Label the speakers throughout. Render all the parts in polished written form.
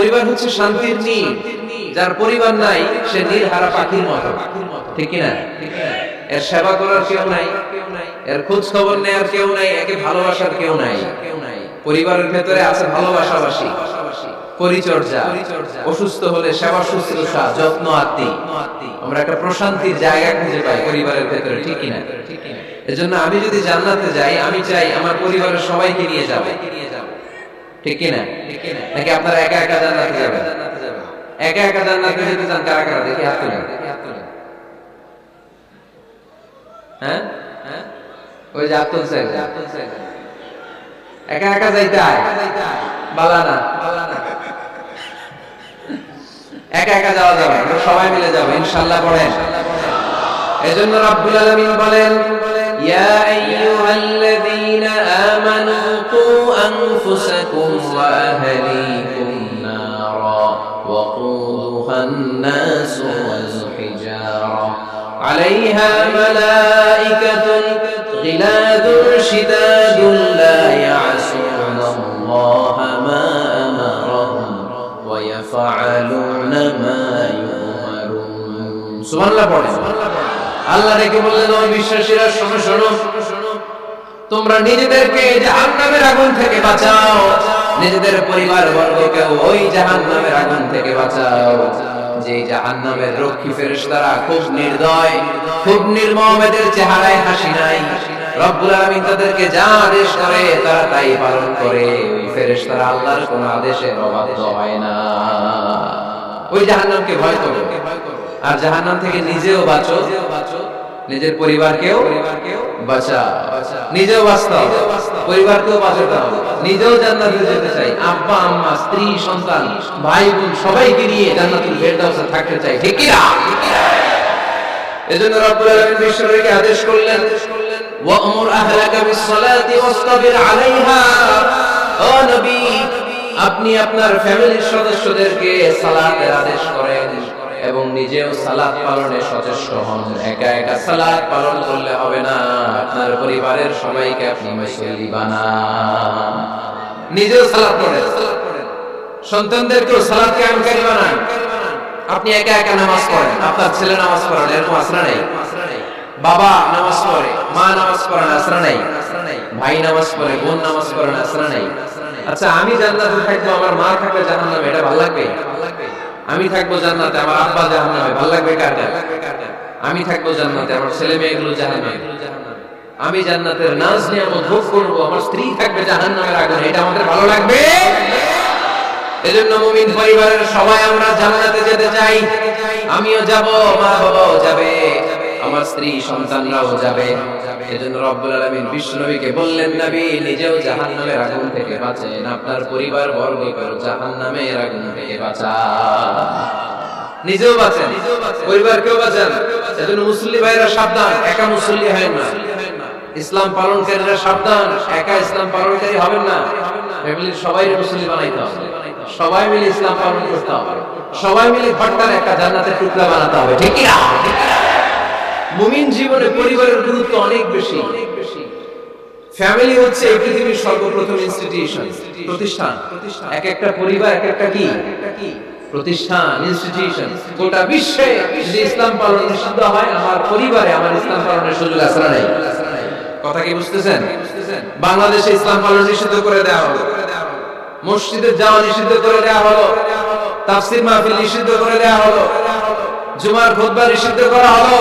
Speaker 1: পরিবার হচ্ছে শান্তির নীড়। যার পরিবার নাই সে নীড়হারা পাখির মতো, ঠিক কি না? এর সেবা করার কেউ নাই, এর খোঁজ খবর নেয়ার কেউ নাই, একে ভালোবাসার কেউ নাই। পরিবারের ভেতরে আছে ভালোবাসাবাসী, পরিচর্যা, অসুস্থ হলে সেবা শুশ্রূষা, যত্ন আত্মি। আমরা একটা প্রশান্তির জায়গা খুঁজে পাই পরিবারের ভেতরে, ঠিক কি না? এজন্য আমি যদি জান্নাতে যাই, আমি চাই আমার পরিবারের সবাইকে নিয়ে যাব, ঠিক কি না? নাকি আপনারা একা একা জান্নাতে যাবেন? একা একা জান্নাতে যেতে চান কারা কারা? দেখি হাত তুলেন। হ্যাঁ, ওই যে হাত তুলছে, একা একা যাইতে হয় বালা না, একা একা যাওয়া যাবে, আমরা সবাই মিলে যাবো ইনশাআল্লাহ। পড়েন। এজন্য রব্বুল আলামিন বলেন, ইয়া আইয়ুহাল্লাযীনা আমানু কু আনফুসাকুম ওয়া আহলিকুম নারা ওয়াকুদুহান নাস ওয়াল হিজারা আলাইহা মালাইকাতুন গিলাদুন শিদাদুন লা ইয়াসুনাল্লাহা মা আমারাহুম ওয়া ইয়াফআলুনা মা ইউমারুন। সুবহানাল্লাহ। পড়েন। আল্লাহ রেখে বললেন, ও বিশ্বাসীরা শোনো শোনো, তোমরা নিজেদেরকে জাহান্নামের আগুন থেকে বাঁচাও, নিজেদের পরিবার বর্গকে ওই জাহান্নামের আগুন থেকে বাঁচাও। যে জাহান্নামের রক্ষী ফেরেশতারা খুব নির্দয়, খুব নির্মম, এদের চেহারায় হাসি নাই। রব্বুল আলামিন তাদেরকে যা আদেশ করে তারা তাই পালন করে। ওই ফেরেশতারা আল্লাহর কোনো আদেশের অবাধ্য হয় না। ওই জাহান্নামকে ভয় করো, আর জাহান্নাম থেকে নিজেও বাঁচো, নিজের পরিবারকেও বাঁচাও। নিজেও বাঁচতে হবে, পরিবারকেও বাঁচাতে হবে, নিজেও জান্নাতে যেতে চাই। আব্বা আম্মা, স্ত্রী, সন্তান, ভাই বোন সবাইকে নিয়ে জান্নাতুল ফেরদাউসে থাকতে চাই, ঠিক কি না? এজন্য রব্বুল আলামিন বিশ্বনবীকে আদেশ করলেন, ওয়া'মুর আহলাকা বিস-সালাতি ওয়াসতাবির আলাইহা। ও নবী, আপনি আপনার ফ্যামিলির সদস্যদেরকে সালাতের আদেশ করেন এবং নিজেও সালাত পালনে সচেষ্ট হন। একা একা সালাত পালন করলে হবে না, আপনার পরিবারের সবাইকে আপনি মুসল্লি বানান। নিজেও সালাত পড়েন, সন্তানদেরকেও সালাত কায়েমকারী বানান। আপনি একা একা নামাজ পড়েন, আপনার ছেলে নামাজ পড়েন, এরকম আসরা নাই? বাবা নামাজ পড়ে, মা নামাজ পড়েন, আসরা নাই? ভাই নামাজ পড়ে, বোন নামাজ পড়েন, আসরা নাই? আচ্ছা, আমি জান্নাতে থাকবো, আমার মা থাকবে জাহান্নামে, এটা ভালো লাগবে? আমি থাকবো জান্নাতে, আমার আব্বা জাহান্নামে, ভালো লাগবে কার? আমি থাকবো জান্নাতে, আমার ছেলে মেয়েগুলো জাহান্নামে। আমি জান্নাতের নাজ নিয়ামত ভোগ করবো, আমার স্ত্রী থাকবে জাহান্নামের আগুনে, এটা আমাদের ভালো লাগবে? এজন্য মুমিন পরিবারের সবাই আমরা জান্নাতে যেতে চাই। আমিও যাব, মা বাবাও যাবে, আমার স্ত্রী সন্তানরাও যাবে। এজন্য রব্বুল আলামিন বিশ্বনবীকে বললেন, নবী নিজেও জাহান্নামের আগুন থেকে বাঁচেন, আপনার পরিবার বর্গকেও জাহান্নামের আগুন থেকে বাঁচান। নিজেও বাঁচেন, পরিবারকেও বাঁচান। এজন্য মুসল্লি ভাইরা সাবধান, একা মুসল্লি হয় না। ইসলাম পালনকারীরা সাবধান, একা ইসলাম পালনকারী হবেন না। ফ্যামিলির সবাই মুসল্লি বানাইতে হবে, সবাই মিলে ইসলাম পালন করতে হবে, সবাই মিলে ঘরটার একটা জান্নাতের টুকরা বানাতে হবে, ঠিক কি না? মুমিন জীবনে পরিবারের গুরুত্ব অনেক বেশি। ফ্যামিলি হচ্ছে এই পৃথিবীর সর্বপ্রথম ইনস্টিটিউশন, প্রতিষ্ঠান। এক একটা পরিবার এক একটা কি প্রতিষ্ঠান, ইনস্টিটিউশন। গোটা বিশ্বে যদি ইসলাম পালন নিষিদ্ধ হয়, আমার পরিবারে আমার ইসলাম পালনের সুযোগ আছে না নাই? কথা কি বুঝতেছেন? বাংলাদেশে ইসলাম পালন নিষিদ্ধ করে দেওয়া হলো, মসজিদে যাওয়া নিষিদ্ধ করে দেওয়া হলো, তাফসীর মাহফিল নিষিদ্ধ করে দেওয়া হলো, জুমার খুতবা নিষিদ্ধ করা হলো,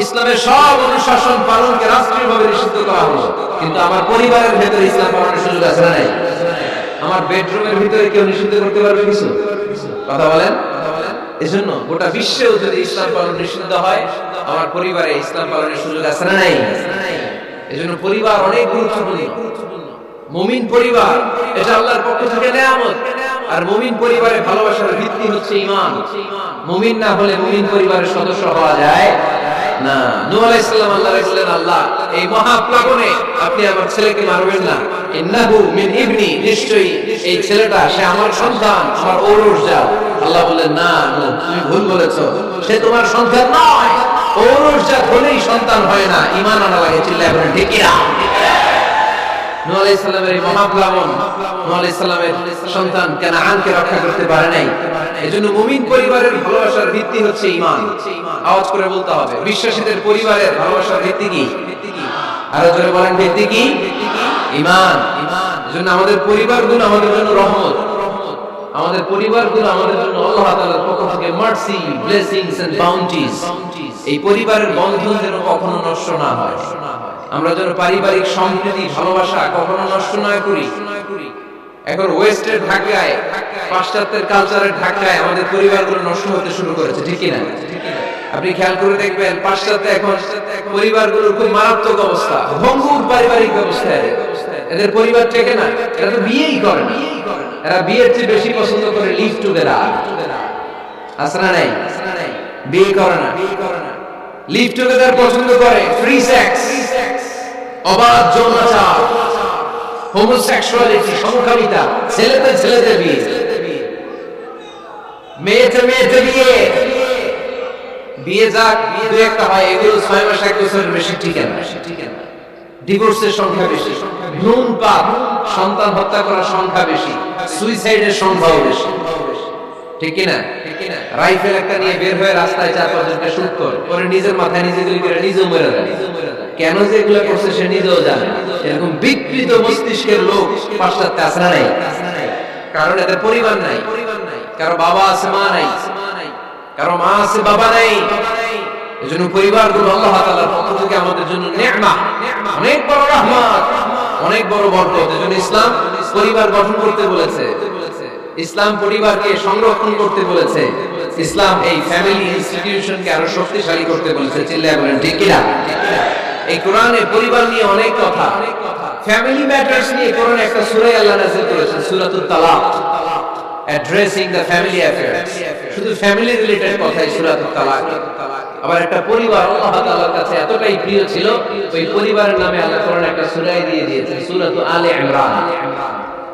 Speaker 1: ইসলামের সব অনুশাসন পালনকে রাষ্ট্রীয়ভাবে নিষিদ্ধ করা হলো। কিন্তু আমার পরিবারের ভেতরে ইসলাম পালনের সুযোগ আছে না নাই? আমার বেডরুমের ভিতরে কেউ নিষিদ্ধ করতে পারবে কিছু? কথা বলেন। এজন্য গোটা বিশ্বেও যদি ইসলাম পালন নিষিদ্ধ হয়, আমার পরিবারে ইসলাম পালনের সুযোগ আছে না নাই? এজন্য পরিবার অনেক গুরুত্বপূর্ণ। মুমিন পরিবার এটা আল্লাহর পক্ষ থেকে নিয়ামত। আর মুমিন পরিবারের ভালোবাসার ভিত্তি হচ্ছে ঈমান। মুমিন না হলে মুমিন পরিবারের সদস্য হওয়া যায় না। নূহ আলাইহিস সালাম আল্লাহকে বললেন, আল্লাহ এই মহাপ্লাবনে আপনি আমার ছেলেকে মারবেন না, ইন্নাহু মিন ইবনি, নিশ্চয়ই এই ছেলেটা সে আমার সন্তান, আমার ঔরসজাত। আল্লাহ বললেন, না নূহ, তুমি ভুল বলেছো, সে তোমার সন্তান নয়। ঔরসজাত হলেই সন্তান হয় না, ঈমান আনা লাগে। চিল্লায় বলেন ঠিক কি না? নূহ আলাইহিস সালামের এই মহাপ্লাবন, নূহ আলাইহিস সালামের সন্তান কানাআনকে রক্ষা করতে পারে নাই। এজন্য মুমিন পরিবারের ভালোবাসার ভিত্তি হচ্ছে ঈমান। আওয়াজ করে বলতে হবে, বিশ্বাসীদের পরিবারের ভালোবাসার ভিত্তি কি? আরো জোরে বলেন, ভিত্তি কি? ঈমান। এজন্য আমাদের পরিবারগুলো আমাদের জন্য রহমত, আমাদের পরিবারগুলো আমাদের জন্য আল্লাহ তাআলার পক্ষ থেকে মার্সি, ব্লেসিংস এন্ড বাউন্টিজ। এই পরিবারের বন্ধন যেন কখনো নষ্ট না হয়, আমরা যেন পারিবারিক সম্প্রীতি ভালোবাসা কখনো নষ্ট না করি। এখন ওয়েস্টের ঢাকায়, পাশ্চাত্যের কালচারের ঢাকায় আমাদের পরিবারগুলো নষ্ট হতে শুরু করেছে, ঠিক কি না? আপনি খেয়াল করে দেখবেন পাশ্চাত্যে এখন পরিবারগুলোর খুব মারাত্মক অবস্থা, ভঙ্গুর পারিবারিক ব্যবস্থা। এদের পরিবার টেকে না, এরা তো বিয়েই করে না। এরা বিয়ের চেয়ে বেশি পছন্দ করে লিভ টুগেদার। আছে না নাই? বিয়ে করে না, লিভ টুগেদার পছন্দ করে, ফ্রি সেক্স, অবাধ যৌনাচার, হোমোসেক্সুয়ালিটি, সমকামিতা, ছেলেতে ছেলেতে বিয়ে, মেয়েতে মেয়েতে বিয়ে। বিয়ে যাক দু একটা হয়, এগুলো 6 মাস 1 বছরের বেশি টিকে না। ডিভোর্সের সংখ্যা বেশি, ভ্রূণপাত, সন্তান হত্যা করার সংখ্যা বেশি, সুইসাইডের সংখ্যাও বেশি, ঠিক কি না? রাইফেল একটা নিয়ে বের হয়ে রাস্তায় 4-5 জনকে শুট করে, পরে নিজের মাথায় নিজে গুলি করে নিজেও মরে যায়। কেন যে এগুলো করছে সে নিজেও জানে। এরকম বিকৃত মস্তিষ্কের লোক পাশ্চাত্যে আছে না নাই? কারণ এদের পরিবার নাই, কারো বাবা আছে মা নাই, কারো মা আছে বাবা নাই। এজন্য পরিবারগুলো আল্লাহ তাআলার পক্ষ থেকে আমাদের জন্য নেয়ামত, অনেক বড় রহমত, অনেক বড় বরকত। এজন্য ইসলাম পরিবার গঠন করতে বলেছে, ইসলাম পরিবারকে সংরক্ষণ করতে বলেছে, ইসলাম এই ফ্যামিলি ইনস্টিটিউশনকে আরো শক্তিশালী করতে বলেছে। চিল্লায় বলেন ঠিক কি না? এই কোরআনে পরিবার নিয়ে অনেক কথা, ফ্যামিলি ম্যাটারস নিয়ে কোরআনে একটা সূরা আল্লাহ নাযিল করেছেন, সূরাতুত তালাক, অ্যাড্রেসিং দ্য ফ্যামিলি অ্যাফেয়ার্স। শুধু ফ্যামিলি রিলেটেড কথাই সূরাতুত তালাক। আবার একটা পরিবার আল্লাহ তাআলার কাছে এতটাই প্রিয় ছিল, ওই পরিবারের নামে আল্লাহ কোরআনে একটা সূরাই দিয়ে দিয়েছেন, সূরাতুল আলে ইমরান।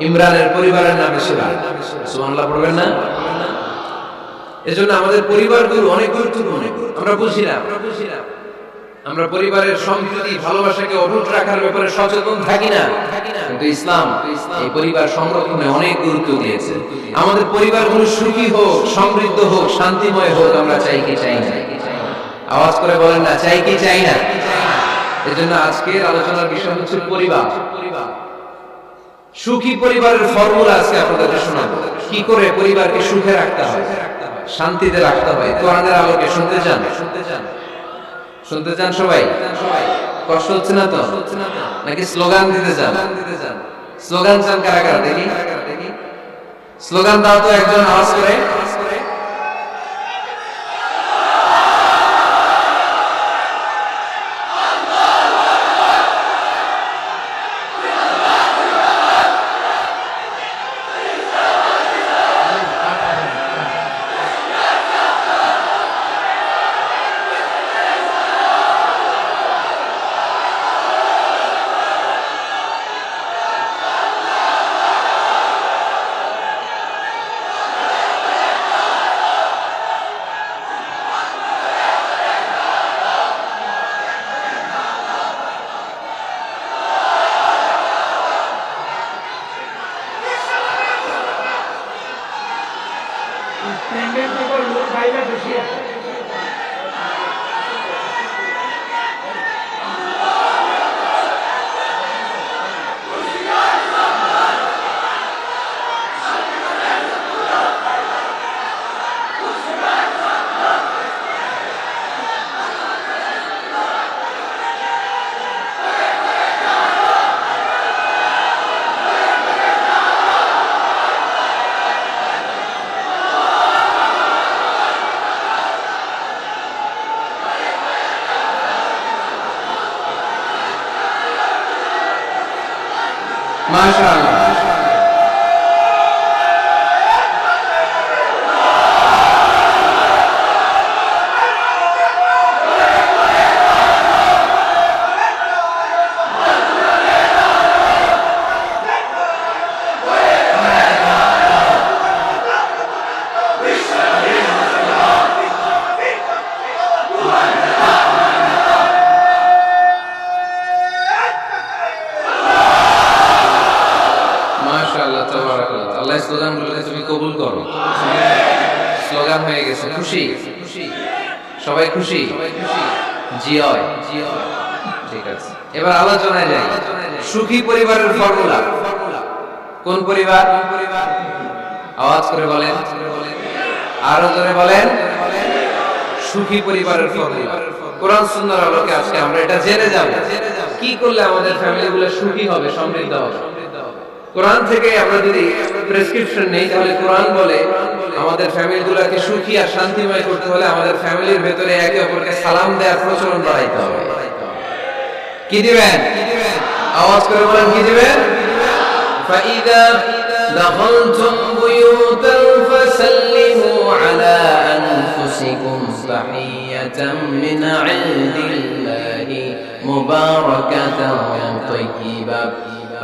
Speaker 1: ইমরানের পরিবারের নামে সূরা। সুবহানাল্লাহ পড়বেন না? এজন্য আমাদের পরিবারগুলো অনেক গুরুত্বপূর্ণ। আমরা বুঝি না, আমরা পরিবারের সম্প্রীতি ভালোবাসাকে অটুট রাখার ব্যাপারে সচেতন থাকি না। কিন্তু ইসলাম এই পরিবার সংরক্ষণে অনেক গুরুত্ব দিয়েছে। আমাদের পরিবারগুলো সুখী হোক, সমৃদ্ধ হোক, শান্তিময় হোক, আমরা চাই কি চাই না? আওয়াজ করে বলেন না, চাই কি চাই না? এজন্য আজকের আলোচনার বিষয় হচ্ছে পরিবার। সুখী পরিবারের ফর্মুলা আজকে আপনাদের শোনাবো, কি করে পরিবারকে সুখে রাখতে হয়, শান্তিতে রাখতে হয়। কোরআনের আলোকে শুনতে চান? শুনতে চান সবাই? কষ্ট হচ্ছে না তো? নাকি স্লোগান দিতে চান? স্লোগান চান কারা কারা? দেখি স্লোগান দাও তো একজন, আওয়াজ করে। স্লোগান হয়ে গেছে। খুশি? সবাই খুশি? জিয়য়। ঠিক আছে, এবার আলোচনায় যাই। সুখী পরিবারের ফর্মুলা কোন পরিবার? আওয়াজ করে বলেন, আরো জোরে বলেন। সুখী পরিবারের ফর্মুলা কোরআন সুন্নাহর আলোকে আজকে আমরা এটা জেনে যাব, কি করলে আমাদের ফ্যামিলিগুলো সুখী হবে, সমৃদ্ধ হবে। কোরআন থেকে আমরা যদি প্রেসক্রিপশন নেই, তাহলে কোরআন বলে আমাদের ফ্যামিলিগুলোকে সুখী আর শান্তিময় করতে হলে আমাদের ফ্যামিলির ভেতরে একে অপরকে সালাম দেওয়ার প্রচলন বাড়াইতে হবে। কি দিবেন? আওয়াজ করে বলেন, কি দিবেন? ফাইদা দাখালতুম বুয়ুতান ফাসাল্লিমু আলা আনফুসিকুম তাহিয়াতাম মিন ইনদিল্লাহি মুবারাকাতান তাইয়্যিবা।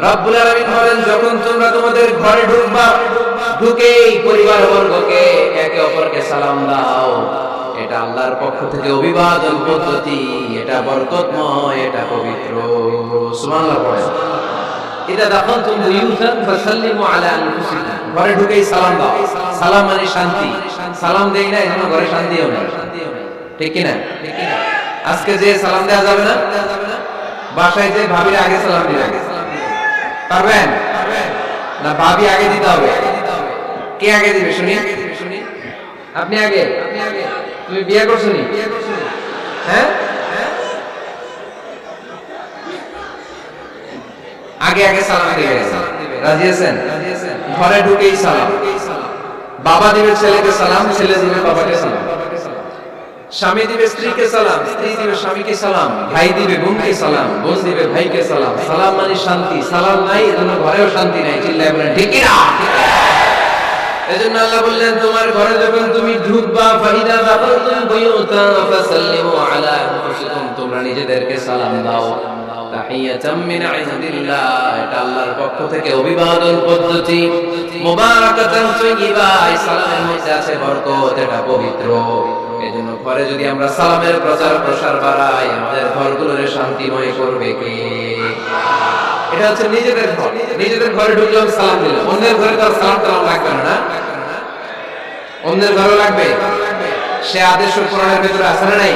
Speaker 1: রব্বুল আলামিন বলেন, যখন তোমরা তোমাদের ঘরে ঢুকবা, ঢুকেই পরিবারবর্গকে একে অপরকে সালাম দাও। এটা আল্লাহর পক্ষ থেকে অভিবাদন পদ্ধতি, এটা বরকতময়, এটা পবিত্র। সুবহানাল্লাহ পড়েন। ইদা দাখালতুম বুয়ুতান ফাসাল্লিমু আলা আনফুসিকুম, ঘরে ঢুকেই সালাম দাও। সালাম মানে শান্তি। সালাম দেই না এজন্য ঘরে শান্তিও নেই। ঠিক কি না? আজকে যে সালাম দেওয়া যাবে না, বাসায় যে ভাবির আগে সালাম দিবেন, পারবেন না? ভাবি আগে দিতে হবে। কে আগে দিবে শুনি? আপনি আগে। তুমি বিয়ে করছো নি? হ্যাঁ, আগে আগে সালাম দিবে। রাজি আছেন? ঘরে ঢুকেই সালাম। বাবা দিবে ছেলেকে সালাম, ছেলে দিবে বাবাকে সালাম। স্বামী দিবে স্ত্রীকে সালাম, স্ত্রী দিবে স্বামীকে সালাম, ভাই দিবে বোনকে সালাম, বোন দিবে ভাইকে সালাম। সালাম মানে শান্তি। সালাম নাই এজন্য ঘরেও শান্তি নাই। চিল্লায় বলেন ঠিক না? এজন্য আল্লাহ বললেন, তোমার ঘরে যখন তুমি ঢুকবা, ফাইদা দাখালতুম বুয়ুতান ফাসাল্লিমু আলা আনফুসিকুম, তোমরা নিজেদেরকে সালাম দাও। তাহিয়াতাম মিন ইনদিল্লাহ, এটা আল্লাহর পক্ষ থেকে অভিবাদন পদ্ধতি। মুবারাকাতান তাইয়্যিবা, এই সালামের মধ্যে আছে বরকত, এটা পবিত্র। এজন্য ঘরে যদি আমরা সালামের প্রচার প্রসার বাড়াই, আমাদের ঘরগুলোরে শান্তিময় করবে কে? এটা হচ্ছে নিজেদের ঘর। নিজেদের ঘরে ঢুকলাম, সালাম দিলাম। অন্যের ঘরে তো সালাম টালাম লাগবে না। অন্যের ঘরে লাগবে। সে আদেশ কোরআনের ভিতরে আছে না নাই?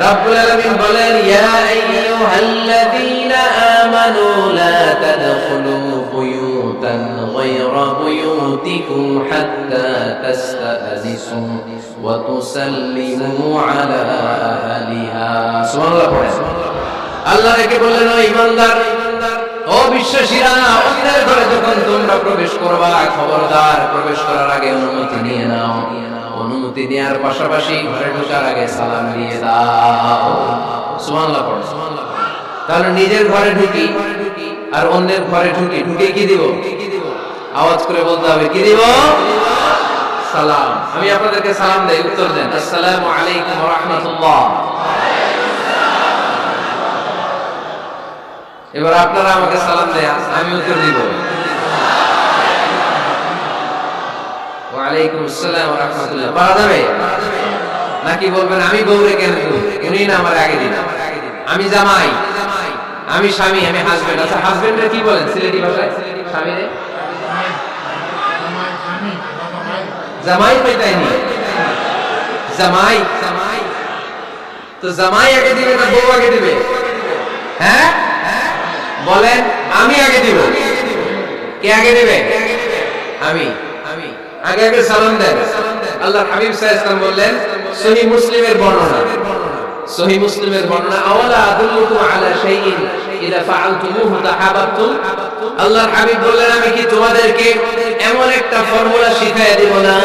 Speaker 1: রব্বুল আলামিন বলেন, ইয়া আইয়ুহাল্লাযীনা আমানু লা তাদখুলু বুয়ুতান গায়রা বুয়ুতিকুম হাত্তা তাস্তানিসু ওয়া তুসাল্লিমু আলা আহলিহা। সুবহানাল্লাহ পড়েন। আল্লাহ রেখে বললেন, ও ঈমানদার, ও বিশ্বাসীরা, অন্যের ঘরে যখন তোমরা প্রবেশ করবা, খবরদার প্রবেশ করার আগে অনুমতি নিয়ে নাও। অনুমতি নেওয়ার পাশাপাশি ঘরে ঢোকার আগে সালাম দিয়ে দাও। সুবহানাল্লাহ পড়ো। তাহলে নিজের ঘরে ঢুকি আর অন্যের ঘরে ঢুকি, ঢুকে কি দিব? আওয়াজ করে বলতে হবে, কি দিব? সালাম। আমি আপনাদেরকে সালাম দেই, উত্তর দেন, আসসালামু আলাইকুম ওয়া রাহমাতুল্লাহ। এবার আপনারা আমাকে সালাম দেন, আমি উত্তর দিব, ওয়া আলাইকুম আসসালাম ওয়া রাহমাতুল্লাহ। পারা যাবে নাকি বলবেন আমি বউরে কেন দেব, উনি না আমার আগে দিন, আমি জামাই, আমি স্বামী, আমি হাজবেন্ড। আচ্ছা, হাজবেন্ডের কি বলেন সিলেটি ভাষায়? স্বামীরে জামাই পাইতাইনি। জামাই, তো জামাই আগে দিবে না বউ আগে দিবে? হ্যাঁ বলেন, আমি আগে দিব। কে আগে দিবে? আমি। আগে আগে সালাম দেন। আল্লাহর হাবিব সাল্লাল্লাহু আলাইহি ওয়াসাল্লাম বললেন, সহিহ মুসলিমের বর্ণনা, সহিহ মুসলিমের বর্ণনা, আওয়ালা আদুল্লুকুম আলা শাইইন ইযা ফাআলতুমুহু তাহাব্বাতুম। আল্লাহর হাবিব বললেন, আমি কি তোমাদেরকে এমন একটা ফর্মুলা শিখাইয়া দেব না,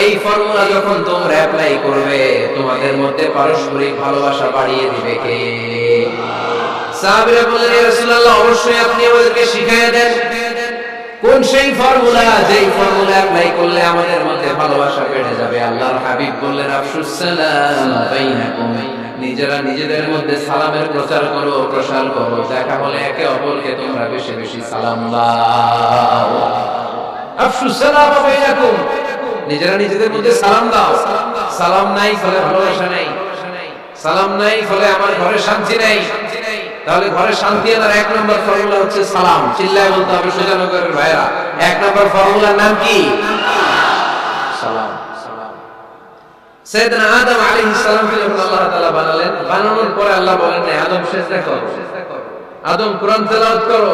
Speaker 1: এই ফর্মুলা যখন তোমরা অ্যাপ্লাই করবে, তোমাদের মধ্যে পারস্পরিক ভালোবাসা বাড়িয়ে দিবে কে? সাহাবীরা বললেন, ইয়া রাসূলুল্লাহ, অবশ্যই আপনি আমাদেরকে শিখাইয়া দেন। কোন সেই ফর্মুলা, যেই ফর্মুলা অ্যাপ্লাই করলে আমাদের মধ্যে ভালোবাসা বেড়ে যাবে? আল্লাহর হাবিব বললেন, আফশুস সালাম বাইনাকুম, নিজেরা নিজেদের মধ্যে সালামের প্রচার করো, প্রসার করো। দেখা হলে একে অপরকে তোমরা বেশি বেশি সালাম দাও। আফশুস সালাম বাইনাকুম, নিজেরা নিজেদের মধ্যে সালাম দাও। সালাম নাই ফলে ভালোবাসা নাই, সালাম নাই ফলে আমার ঘরে শান্তি নাই। তাহলে ঘরে শান্তি আনার এক নম্বর ফর্মুলা হচ্ছে সালাম। চিল্লায় বলতে হবে সুজানগরের ভাইরা, এক নম্বর ফর্মুলার নাম কি? সাইয়েদনা আদম আলাইহিস সালামকে যখন আল্লাহ তাআলা বানালেন, বানানোর পরে আল্লাহ বলেন না আদম সিজদা করো, আদম কোরআন তেলাওয়াত করো,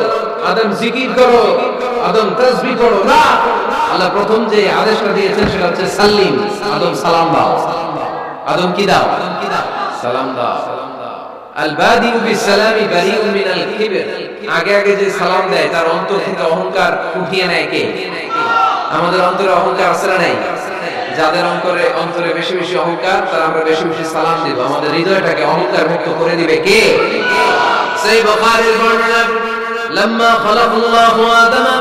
Speaker 1: আদম জিকির করো, আদম তাসবিহ করো, না। আল্লাহ প্রথম যে আদেশটা দিয়েছেন সেটা হচ্ছে সাল্লিম, আদম সালাম দাও। আদম কি দাও? সালাম দাও। আল বাদিউ বিসসালামি বারিউন মিনাল কিবর, আগে আগে যে সালাম দেয় তার অন্তর থেকে অহংকার উঠিয়ে নেয় কে? আমাদের অন্তরে অহংকার আছে না নাই? যাদের অন্তরে বেশি বেশি অহংকার, তারা আমরা বেশি বেশি সালাম দিব। আমাদের হৃদয়টাকে অহংকার মুক্ত করে দিবে কে? সেই বুখারীর বর্ণনা, লাম্মা খালাকাল্লাহু আদামা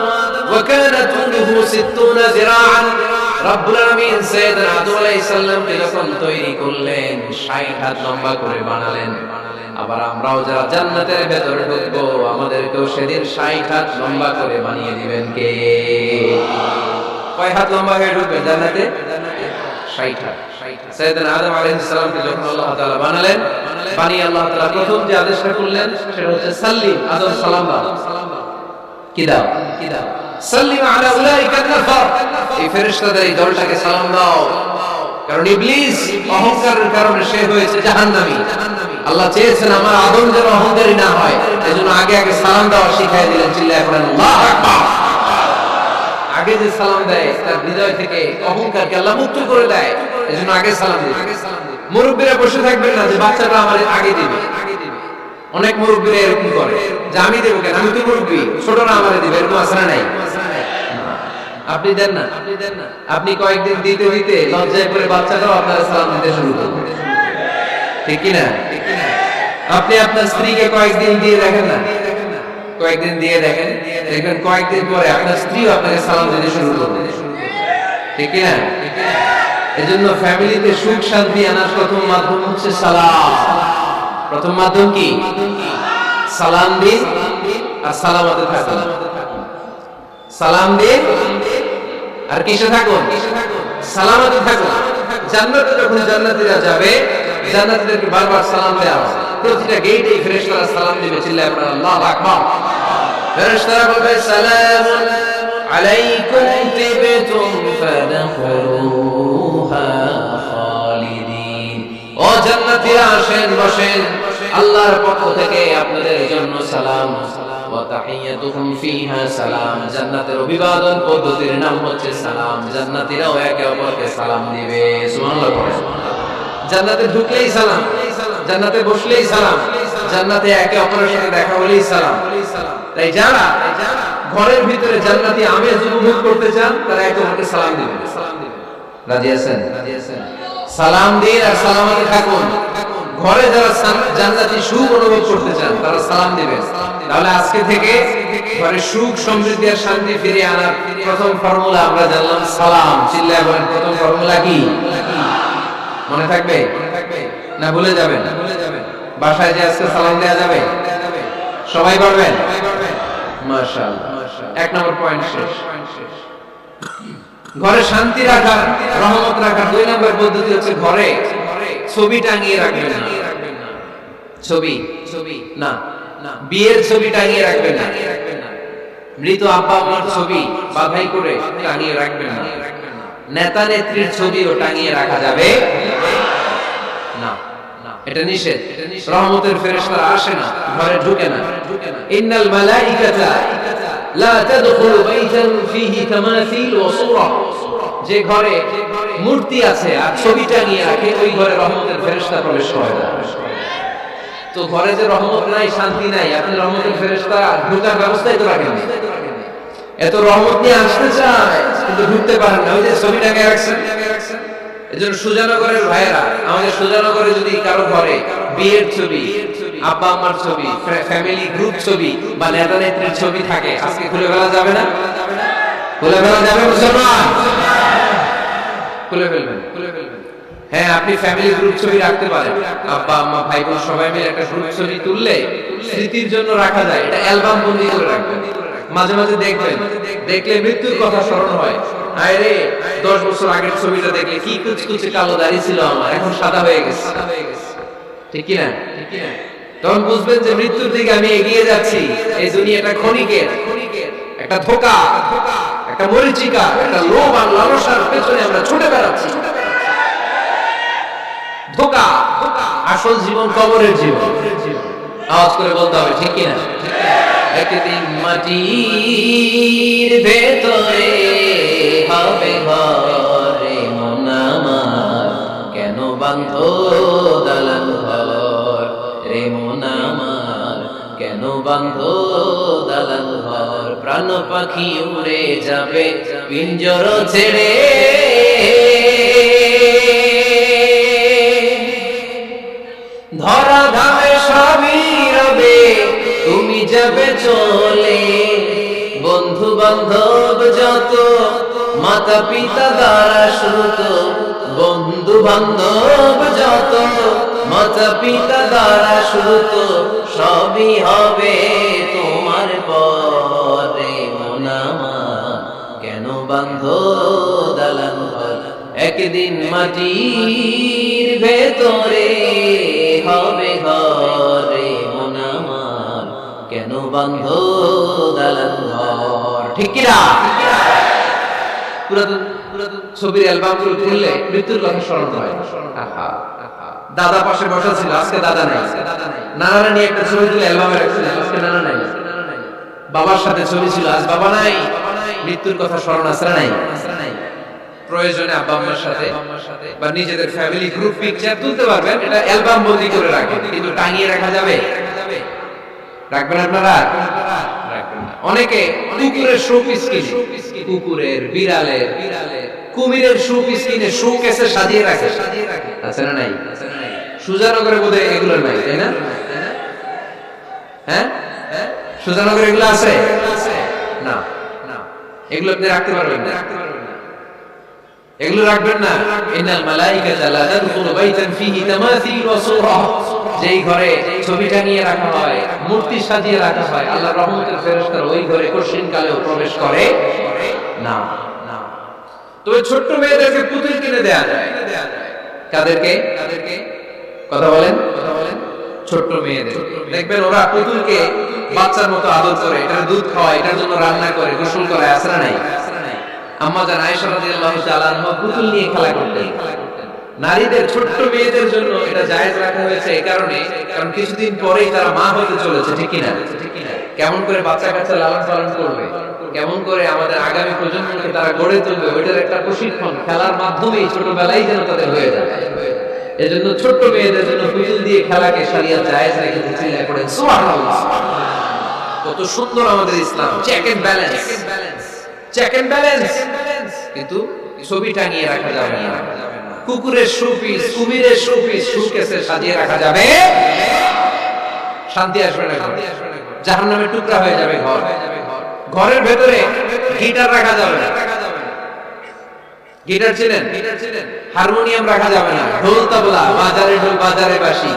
Speaker 1: ওয়া কানা তুলুহু 60 যিরাআন, রব্বুল আলামিন সাইয়েদনা আদম আলাইহিস সালামকে যখন তৈরি করলেন 60 হাত লম্বা করে বানালেন। আবার আমরাও যারা জান্নাতের ভেতরে ঢুকবো আমাদেরকেও সেদিন 60 হাত লম্বা করে বানিয়ে দিবেন কে? কয় হাত লম্বা হয়ে ঢুকবেন জান্নাতে? 60 হাত। সাইয়েদনা আদম আলাইহিস সালামকে যখন আল্লাহ তাআলা বানালেন, বানিয়ে আল্লাহ তাআলা প্রথম যে আদেশটা করলেন সেটা হচ্ছে সাল্লিম, আদম সালাম দাও। কি দাও? সাল্লিম আলা উলাইকা নাফার, এই ফেরেশতাদের এই দলটাকে সালাম দাও। কারণ ইবলিস অহংকারের কারণে সে হয়েছে জাহান্নামী। আল্লাহ চেয়েছেন আমার আদম যেন অহংকারী না হয়, এজন্য আগে আগে সালাম দেওয়া শিখাই দিলেন। চিল্লায়ে পড়েন আল্লাহু আকবার। আগে যে সালাম দেয় তার হৃদয় থেকে অহংকারকে আল্লাহ মুক্ত করে দেয়, এজন্য আগে সালাম দিবে। মুরব্বিরা বসে থাকবেন না যে বাচ্চাটা আমার আগে দিবে। অনেক মুরব্বিরা এরকম করে যে আমি দেব কেন, আমি তো মুরব্বি, ছোটরা আমারে দিবে, এরকম আছে না নাই? আপনি দেন না, আপনি কয়েকদিন দিতে দিতে লজ্জায় পড়ে বাচ্চাটাও আপনার সালাম দিতে শুরু করবে, ঠিক কি না? আপনি আপনার স্ত্রীকে কয়েকদিন দিয়ে দেখেন না, কয়েকদিন দিয়ে দেখেন, দেখবেন কয়েকদিন পরে আপনার স্ত্রীও আপনাকে সালাম দিতে শুরু করবে, ঠিক কি না? এজন্য ফ্যামিলিতে সুখ শান্তি আনার প্রথম মাধ্যম হচ্ছে সালাম। প্রথম মাধ্যম কি? সালাম দিন আর সালামতে থাকুন। সালাম দিন আর কিসে থাকুন? সালামতে থাকুন। জান্নাতে যখন জান্নাতীরা যাবে, জান্নাতীদেরকে বারবার সালাম দেওয়া হবে। প্রতিটা গেটেই ফেরেশতারা সালাম দিবে। চিল্লায়ে পড়েন আল্লাহু আকবার। ফেরেশতারা বলবে সালামুন আলাইকুম তিবতুম ফাদখুলুহা খালিদিন। ও জান্নাতীরা আসেন, বসেন, আল্লাহর পক্ষ থেকে আপনাদের জন্য সালাম। ওয়া তাহিয়াতুহুম ফিহা সালাম, জান্নাতের অভিবাদন পদ্ধতির নাম হচ্ছে সালাম। জান্নাতীরাও একে অপরকে সালাম দিবে। সুবহানাল্লাহ পড়েন। জান্নাতে ঢুকলেই সালাম, জান্নাতে বসলেই সালাম, জান্নাতে একে অপরের সাথে দেখা হলেই সালাম। তাই যারা ঘরের ভিতরে জান্নাতি আমেজ উপভোগ করতে চান তারা একে অপরকে সালাম দিবেন। রাজি আছেন? সালাম দিন আর সালামতে থাকুন। ঘরে যারা জান্নাতি সুখ অনুভব করতে চান তারা সালাম দিবেন। তাহলে আজকে থেকে ঘরে সুখ সমৃদ্ধি আর শান্তি ফিরিয়ে আনার প্রথম ফর্মুলা আমরা জানলাম সালাম। চিল্লায়ে বলেন প্রথম ফর্মুলা কি? মনে থাকবে না ভুলে যাবেন? বাসায় যে আজকে সালাম দেয়া যাবে? সবাই পারবেন? মাশাআল্লাহ। এক নম্বর পয়েন্ট শেষ। ঘরে শান্তি রাখার, রহমত রাখার দুই নম্বর পদ্ধতি হচ্ছে ঘরে ছবি টাঙিয়ে রাখবেন না। ছবি না, বিয়ের ছবি টাঙিয়ে রাখবেন না। মৃত আব্বা আম্মার ছবি বাঁধাই করে টাঙিয়ে রাখবেন না। নেতা নেত্রীর ছবিও টাঙিয়ে রাখা যাবে না, এটা নিষেধ। রহমতের ফেরেশতারা আসে না, ঘরে ঢুকে না। ইন্নাল মালাইকাতা লা তাদখুলু বাইতান ফীহি তামাসিল ওয়া সূরা, যে ঘরে মূর্তি আছে আর ছবি টাঙিয়ে রাখে ওই ঘরে রহমতের ফেরেশতা প্রবেশ করে না। তো ঘরে যে রহমত নাই, শান্তি নাই, আপনি রহমতের ফেরেশতা ঢোকার ব্যবস্থাই তো রাখেন না। এত রহমত নিয়ে আসতে চায় কিন্তু ঢুকতে পারেন না, ওই যে ছবি টাঙিয়ে রাখছেন। এজন্য সুজানগরের ভাইয়েরা, আমাদের সুজানগরে যদি কারো ঘরে বিয়ের ছবি, আব্বা আম্মার ছবি, ফ্যামিলি গ্রুপ ছবি বা নেতা নেত্রীর ছবি থাকে, আজকে খুলে ফেলা যাবে না? খুলে ফেলা যাবে মুসলমান? খুলে ফেলবেন। হ্যাঁ, আপনি ফ্যামিলি গ্রুপ ছবি রাখতে পারেন। আব্বা আম্মা ভাই বোন সবাই মিলে একটা গ্রুপ ছবি তুললে স্মৃতির জন্য রাখা যায়। এটা অ্যালবাম বন্দি করে রাখবেন। মাঝে মাঝে দেখবেন, দেখলে মৃত্যুর কথা স্মরণ হয়। আরে 10 বছর আগের ছবিটা দেখলে কি কুচকুচে কালো দাড়ি ছিল আমার, এখন সাদা হয়ে গেছে, ঠিক কি না? তখন বুঝবেন যে মৃত্যুর দিকে আমি এগিয়ে যাচ্ছি। এই দুনিয়াটা ক্ষণিকের, একটা ধোঁকা, একটা মরিচিকা, একটা লোভ আর লালসার পেছনে আমরা ছুটে বেড়াচ্ছি। আসল জীবন কবরের জীবন। আওয়াজ করে বলতে হবে, ঠিক কিনা? একদিন মাটির ভেতরে হবে ঘর, রে মন আমার কেন বাঁধো দালান ঘর, রে মন আমার কেন বাঁধো দালান ঘর। প্রাণ পাখি উড়ে যাবে পিঞ্জর ছেড়ে, ধরা ধামে সবই রবে তুমি যাবে চলে। বন্ধু বান্ধব যত, মাতা পিতা দ্বারা শ্রুত, বন্ধু বান্ধব যত, মাতা পিতা দ্বারা শ্রুত, সবই হবে তোমার পরে। মন আমার কেন বাঁধো দালান ঘর, একদিন মাটির ভেতরে হবে ঘরে। মন আমার কেন বাঁধো দালান ঘর, ঠিক কিনা? পুরাতন ছবির অ্যালবাম গুলো খুললে মৃত্যুর কথা স্মরণ হয়। দাদা পাশে বসা ছিল, আজকে দাদা নাই। নানা নিয়ে একটা ছবি তুলে অ্যালবামে রাখছিল, আজকে নানা নাই। বাবার সাথে ছবি ছিল, আজ বাবা নাই। মৃত্যুর কথা স্মরণ আছে না নাই? প্রয়োজনে আব্বা আম্মার সাথে বা নিজেদের ফ্যামিলি গ্রুপ পিকচার তুলতে পারবেন, এটা অ্যালবাম বন্দি করে রাখেন, কিন্তু টাঙিয়ে রাখা যাবে? রাখবেন আপনারা? রাখবেন না। অনেকে কুকুরের শোপিস কিনে, কুকুরের, বিড়ালের, কুমিরের শোপিস কিনে শোকেসে সাজিয়ে রাখে। আছে না নাই? সুজানগরে বোধহয় এগুলো নাই, তাই না? হ্যাঁ, সুজানগরে এগুলো আছে না? এগুলো আপনি রাখতে পারবেন না, এগুলো রাখবেন না। ইন্নাল মালাইকাতা লা তাদখুলু বাইতান ফীহি তামাসিল ওয়া সূরা, যেই ঘরে ছবি টাঙিয়ে রাখা হয়, মূর্তি সাজিয়ে রাখা হয়, আল্লাহর রহমতের ফেরেশতারা ওই ঘরে কঠিন কালেও প্রবেশ করে না। তবে ছোট্ট মেয়েদেরকে পুতুল কিনে দেয়া যায়। কাদেরকে? কথা বলেন। ছোট্ট মেয়েদের দেখবেন ওরা পুতুলকে বাচ্চার মতো আদর করে, এটার দুধ খাওয়ায়, এটার জন্য রান্না করে, গোসল করে। আছে না নাই? আম্মা জান আয়েশা রাদিয়াল্লাহু তাআলা আনহা পুতুল নিয়ে খেলা করতেন। নারীদের, ছোট্ট মেয়েদের জন্য এটা জায়েজ রাখা হয়েছে এই কারণে, কারণ কিছুদিন পরেই তারা মা হতে চলেছে, ঠিক কিনা? কেমন করে বাচ্চা কাচ্চা লালন পালন করবে, কেমন করে আমাদের আগামী প্রজন্মকে তারা গড়ে তুলবে, ওইটার একটা প্রশিক্ষণ খেলার মাধ্যমেই ছোটবেলায় যেন তাদের হয়ে যায়। এজন্য ছোট্ট মেয়েদের জন্য পুতুল দিয়ে খেলাকে শরিয়ত জায়েজ রেখেছে। চিল্লায় পড়েন সুবহানাল্লাহ। কত সুন্দর আমাদের Islam, check and balance, check and balance. কিন্তু ছবি টাঙিয়ে রাখা যাবে না। কুকুরের শোপিস, কুমিরের শোপিস শোকেসে সাজিয়ে রাখা যাবে, শান্তি আসবে না, জাহান্নামের টুকরা হয়ে যাবে ঘর। ঘরের ভেতরে গিটার রাখা যাবে না। গিটার ছিলেন? হারমোনিয়াম রাখা যাবে না। ঢোল তবলা, বাজারে ঢোল বাজারে বাঁশি,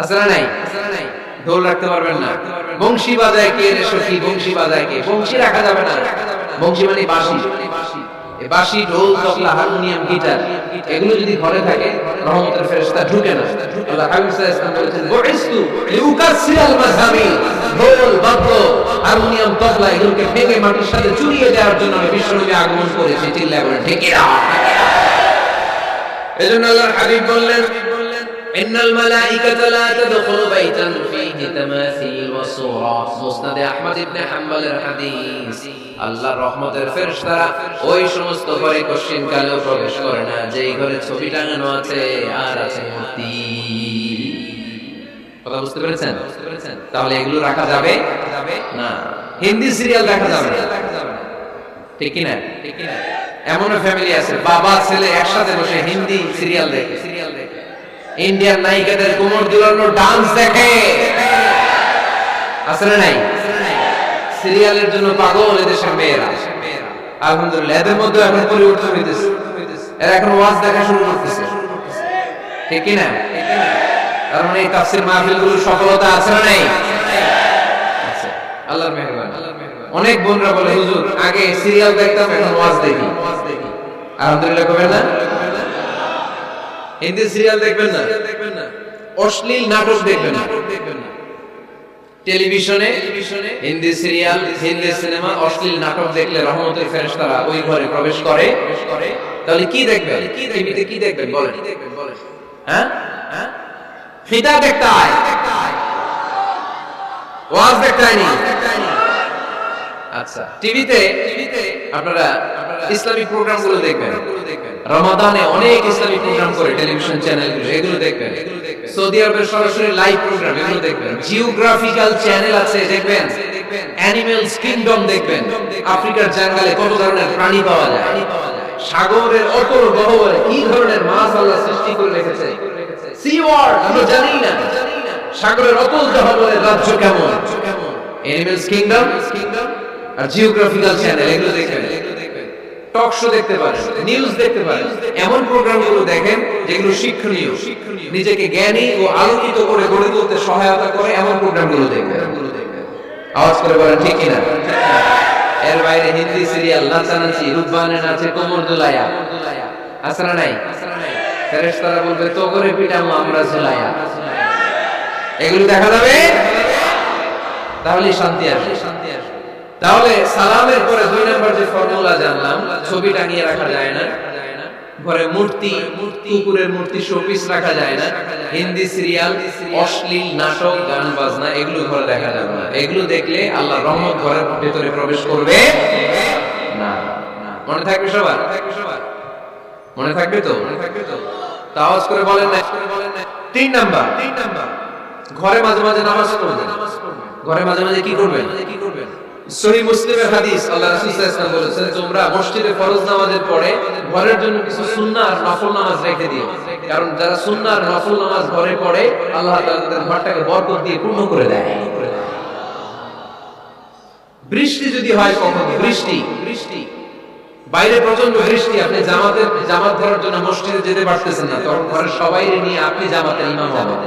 Speaker 1: আছে না নাই? ঢোল রাখতে পারবেন না। বংশী বাজায় কে রে সখী, বংশী বাজায় কে? বংশী রাখা যাবে না। বংশী মানে বাঁশি। বাঁশি, ঢোল, তবলা, হারমোনিয়াম, গিটার, এগুলো যদি ঘরে থাকে রহমতের ফেরেশতা ঢুকে না। আল্লাহ হাবিব সাল্লাল্লাহু আলাইহি ওয়াসাল্লাম বলেছেন, বুইসতু লিউকাসসিরাল মাযহামি, ঢোল, বাদ্য, হারমোনিয়াম, তবলা এগুলোকে ভেঙে মাটির সাথে চুরিয়ে দেওয়ার জন্য আমি বিশ্বনবী আগমন করেছি। চিল্লায় বলেন ঠিক কি না? এজন্য আল্লাহর হাবিব বললেন, ইন্নাল মালাইকাতা লা তাদখুলু বাইতান ফীহি তামাসিল ওয়া সুরাত। মুসনাদে আহমদ ইবনে হাম্বলের হাদিস। আল্লাহর রহমতের ফেরেশতারা ওই সমস্ত ঘরে কঠিন কালেও প্রবেশ করে না যেই ঘরে ছবি টাঙানো আছে আর আছে মূর্তি। কথা বুঝতে পেরেছেন? তাহলে এগুলো রাখা যাবে না। হিন্দি সিরিয়াল দেখা যাবে না, ঠিক কি না? এমন ফ্যামিলি আছে বাবা ছেলে একসাথে বসে হিন্দি সিরিয়াল দেখে, ইন্ডিয়ান নায়িকাদের কোমর দুলানো ডান্স দেখে। আছে না নাই? সিরিয়ালের জন্য পাগল এদেশের মেয়েরা। আলহামদুলিল্লাহ এদের মধ্যে এখন পরিবর্তন হইতেছে, এরা এখন ওয়াজ দেখা শুরু করতেছে, ঠিক কি না? কারণ এই তাফসীর মাহফিলগুলোর সফলতা আছে না নাই? আছে, আল্লাহর মেহেরবানি। অনেক বোনরা বলে, হুজুর আগে সিরিয়াল দেখতাম, এখন ওয়াজ দেখি। আলহামদুলিল্লাহ কবেন না? হিন্দি সিরিয়াল দেখবেন না, অশ্লীল নাটক দেখবেন না। টেলিভিশনে হিন্দি সিরিয়াল, হিন্দি সিনেমা, অশ্লীল নাটক দেখলে রহমতের ফেরেশতারা ওই ঘরে প্রবেশ করে। তাহলে কি দেখবেন? টিভিতে কি দেখবেন বলেন? হ্যাঁ, খিতাব দেখতে হয়, ওয়াজ দেখতে হয়নি। আচ্ছা, টিভিতে আপনারা ইসলামিক প্রোগ্রামগুলো দেখবেন। রমাদানে অনেক ইসলামিক প্রোগ্রাম করে টেলিভিশন চ্যানেলগুলো, এগুলো দেখবেন। সৌদি আরবের সরাসরি লাইভ প্রোগ্রাম, এগুলো দেখবেন। জিওগ্রাফিক্যাল চ্যানেল আছে, দেখবেন। অ্যানিমেলস কিংডম দেখবেন। আফ্রিকার জঙ্গলে কত ধরনের প্রাণী পাওয়া যায়, সাগরের অতল গহ্বরে কি ধরনের মাছ আল্লাহ সৃষ্টি করে রেখেছে, সি ওয়ার্ল্ড আমরা জানি না, সাগরের অতল গহ্বরের রাজ্য কেমন। অ্যানিমেলস কিংডম আর জিওগ্রাফিক্যাল চ্যানেল, এগুলো দেখবেন। টক শো দেখতে পারেন, নিউজ দেখতে পারেন। এমন প্রোগ্রামগুলো দেখেন যেগুলো শিক্ষণীয়, নিজেকে জ্ঞানী ও আলোকিত করে গড়ে তুলতে সহায়তা করে, এমন প্রোগ্রামগুলো দেখবেন। আওয়াজ করে বলেন ঠিক কিনা? এর বাইরে হিন্দি সিরিয়াল, নাচানাচি, রূপবানে নাচে, কোমর দুলায়া, আছে না নাই? ফেরেশতারা বলবে তো করে পিটামু আমরা ঝুলায়া, এগুলো দেখা যাবে, তাহলে শান্তি আসবে। তাহলে সালামের পরে 2 নাম্বার যে ফর্মুলা জানলাম, ছবি টাঙিয়ে রাখা যায় না, ঘরে মূর্তি, কুকুরের মূর্তি, শোপিস রাখা যায় না, হিন্দি সিরিয়াল, অশ্লীল নাটক, গান বাজনা, এগুলো ঘরে দেখা যাবে না। এগুলো দেখলে আল্লাহর রহমত ঘরের ভিতরে প্রবেশ করবে না। মনে থাকবে সবার? মনে থাকবে তো? আওয়াজ করে বলেন না। 3 নাম্বার, ঘরে মাঝে মাঝে নামাজ পড়বেন। ঘরে মাঝে মাঝে কি করবেন? সহিহ মুসলিমের হাদিস, আল্লাহ রাসূল সাল্লাল্লাহু আলাইহি ওয়াসাল্লাম বলেছেন, তোমরা মসজিদে ফরজ নামাজের পরে ঘরের জন্য কিছু সুন্নাহ আর নফল নামাজ রেখে দিও। কারণ যারা সুন্নাহ আর নফল নামাজ ঘরে পড়ে, আল্লাহ তাআলা তাদের ঘরটাকে বরকত দিয়ে পূর্ণ করে দেয়। বৃষ্টি যদি হয়, কখনো বৃষ্টি, বাইরে প্রচন্ড বৃষ্টি, আপনি জামাত ধরার জন্য মসজিদে যেতে পারতেছেন না, তখন ঘরের সবাইকে নিয়ে আপনি জামাতের ইমাম হবেন।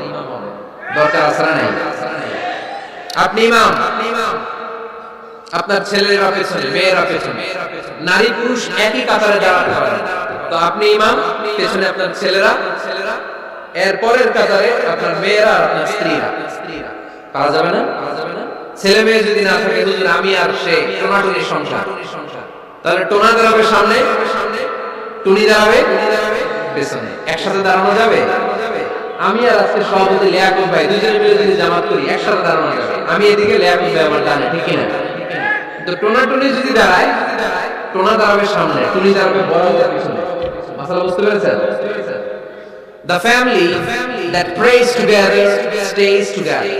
Speaker 1: দরকার আছে না নাই? আপনি ইমাম, আপনার ছেলেরা পেছনে, মেয়েরা পেছনে, নারী পুরুষ একই কাতারে দাঁড়াতে পারেন। তো আপনি ইমাম, পেছনে আপনার ছেলেরা, এর পরের কাতারে আপনার মেয়েরা আর আপনার স্ত্রীরা। পারা যাবে না? ছেলে মেয়ে যদি না থাকে, হুজুর আমি আর সে টোনাটুনি সংসার, তাহলে টোনা দাঁড়াবে সামনে, টুনি দাঁড়াবে পেছনে, একসাথে দাঁড়ানো যাবে? আমি আর আজকে সভাপতি লিয়াকত ভাই দুজনে মিলে যদি জামাত করি, একসাথে দাঁড়ানো যাবে। আমি এদিকে, লিয়াকত ভাই আমার ডানে, ঠিক না? তো টোনা টুনি যদি দাঁড়ায়, টোনা দাঁড়াবে সামনে, টুনি দাঁড়াবে বরাবর পিছনে। মাসালা বুঝতে পেরেছেন? The family that prays together stays together.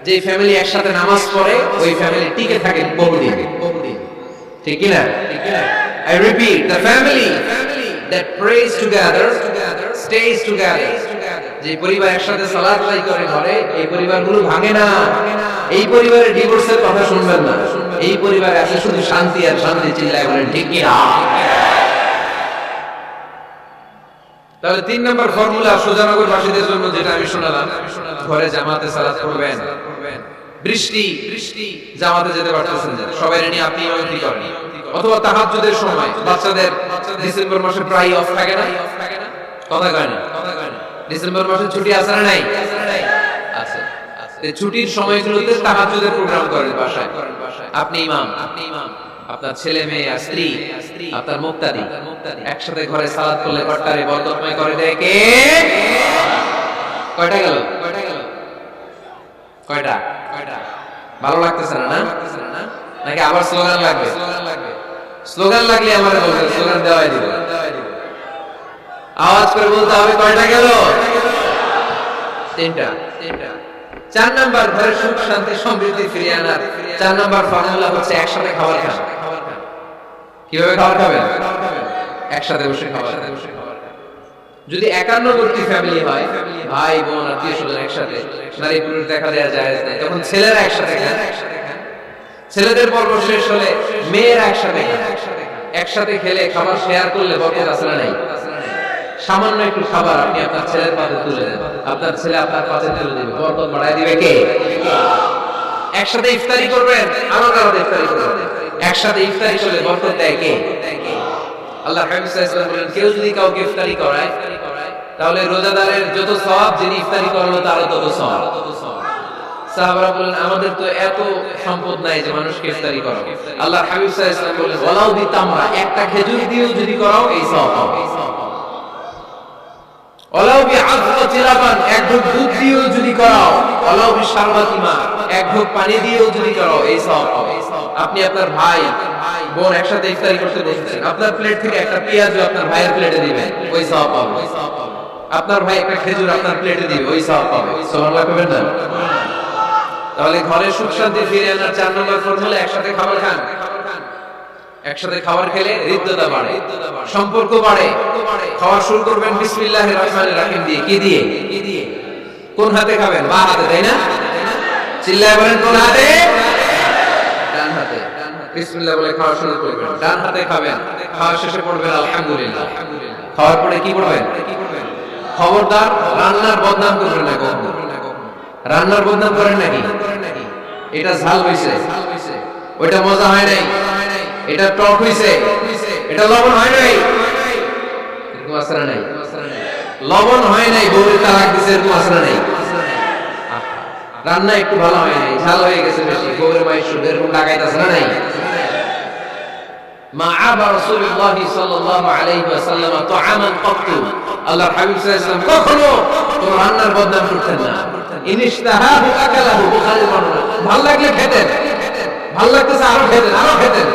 Speaker 1: যে ফ্যামিলি একসাথে নামাজ পড়ে, ওই ফ্যামিলি টিকে থাকে বহুদিন। ঠিক কি না? I repeat, the family that prays together stays together. যে পরিবার একসাথে সালাত আদায় করে ঘরে, এই পরিবারগুলো ভাঙে না। এই পরিবারে ডিভোর্সের কথা শুনবেন না। এই পরিবারে আছে শুধু শান্তি আর শান্তি। চিল্লায় বলেন ঠিক কি না? তাহলে 3 নাম্বার ফর্মুলা সুজানগরবাসীদের জন্য যেটা আমি শোনালাম, ঘরে জামাতে সালাত পড়বেন। বৃষ্টি, জামাতে যেতে পারতেছেন না, সবাই নিয়ে আপনি ইমামতি করেন। অথবা তাহাজ্জুদের সময় বাচ্চাদের ডিসেম্বর মাসে প্রায় অফ থাকে না? কথা কয় না? ডিসেম্বর মাসে ছুটি আছে না নাই? আছে। এই ছুটির সময়গুলোতে তাহাজ্জুদের প্রোগ্রাম করেন বাসায়। আপনি ইমাম, আপনার ছেলে মেয়ে আর স্ত্রী, আপনার মুক্তাদি একসাথে ঘরে সালাত করলে ঘরটারে বরকতময় করে দেয় কে? কয়টা গেল? কয়টা? ভালো লাগতেছে না? নাকি আবার স্লোগান লাগবে? স্লোগান লাগলে আমারে বলবেন, স্লোগান দেওয়াই দিব। আওয়াজ করে বলতে হবে কয়টা গেল? 3টা। 4 নাম্বার, ঘরে সুখ শান্তি সমৃদ্ধি ফিরিয়ে আনার 4 নাম্বার ফর্মুলা হচ্ছে একসাথে খাবার খান। কিভাবে খাবার খাবেন? একসাথে বসে খাবার। যদি একান্নবর্তী ফ্যামিলি হয়, ভাই বোন আত্মীয় স্বজন একসাথে, নারী পুরুষ দেখা দেয়া যায় না, তখন ছেলেরা একসাথে খান। ছেলেদের পর্ব শেষ হলে মেয়েরা একসাথে খান। একসাথে খেলে খাবার শেয়ার করলে বরকত আছে না নাই? সামান্য একটু খাবার আপনি আপনার ছেলের পাতে তুলে দেন, আপনার ছেলে আপনার পাতে তুলে দিবে, বরকত বাড়ায় দিবে কে? একসাথে ইফতারি করবেন, আলাদা আলাদা ইফতারি করবেন। একসাথে ইফতারি করলে বরকত দেয় কে? আল্লাহ হাবিব সাল্লাল্লাহু আলাইহি ওয়াসাল্লাম বলেন, কেউ যদি কাউকে ইফতারি করায়, তাহলে রোজাদারের যত সওয়াব, যিনি ইফতারি করালো তারও তত সওয়াব। সাহাবারা বলেন, আমাদের তো এত সম্পদ নাই যে মানুষকে ইফতারি করাবো। আল্লাহ হাবিব সাল্লাল্লাহু আলাইহি ওয়াসাল্লাম বলেন, ওয়ালাউ বিতামরা, একটা খেজুর দিয়েও যদি করাও এই সওয়াব হবে। ওয়ালাউ বিআযরাতি লাবান, এক ঢোক দুধ দিয়েও যদি করাও, ওয়ালাউ বিশারবাতি মা, এক ঢোক পানি দিয়েও যদি করাও, এই সওয়াব পাবে। আপনি আপনার ভাই বোন একসাথে ইফতারি করতে বসেছেন, আপনার প্লেট থেকে একটা পেঁয়াজ আপনার ভাইয়ের প্লেটে দিবেন, ওই সওয়াব পাবে। আপনার ভাই একটা খেজুর আপনার প্লেটে দিবে, ওই সওয়াব পাবে। সুবহানাল্লাহ কইবেন না? তাহলে ঘরে সুখ শান্তি ফিরিয়ে আনার 4 নম্বর ফর্মুলা, একসাথে খাবার খান। একসাথে খাবার খেলে হৃদ্যতা বাড়ে, সম্পর্ক বাড়ে। খাওয়া শুরু করবেন বিসমিল্লাহির রহমানির রহিম দিয়ে। কি দিয়ে? কোন হাতে খাবেন? বাঁ হাতে, তাই না? চিল্লায় বলেন কোন হাতে? ডান হাতে। বিসমিল্লাহ বলে খাওয়া শুরু করবেন, ডান হাতে খাবেন। খাওয়া শেষে পড়বেন আলহামদুলিল্লাহ। খাওয়ার পরে কি পড়বেন? খবরদার রান্নার বদনাম করবেন না কখনো। রান্নার বদনাম করেন নাকি? এটা ঝাল হইছে, ওইটা মজা হয় নাই, এটা টক হইছে, এটা লবণ হয় নাই, এরকম আসরা নাই। লবণ হয় নাই, বউয়ের তালাক দিছে, এরকম আসরা নাই। রান্না একটু ভালো হয় নাই, ঝাল হয়ে গেছে বেশি, বউয়ের মায়ের সুদ, এরকম লাগাইতাছে না নাই। মা আবা রাসূলুল্লাহ সাল্লাল্লাহু আলাইহি ওয়াসাল্লাম তুআমান ক্বাতু, আল্লাহর হাবিব সাল্লাল্লাহু আলাইহি ওয়াসাল্লাম কখনো কোন রান্নার বদনাম করতেন না। ইনিশতাহাহু আকালাহু, বুখারীর বর্ণনা। ভালো লাগলে খেতেন, ভালো লাগতেছে আরো খেতেন, আরো খেতেন।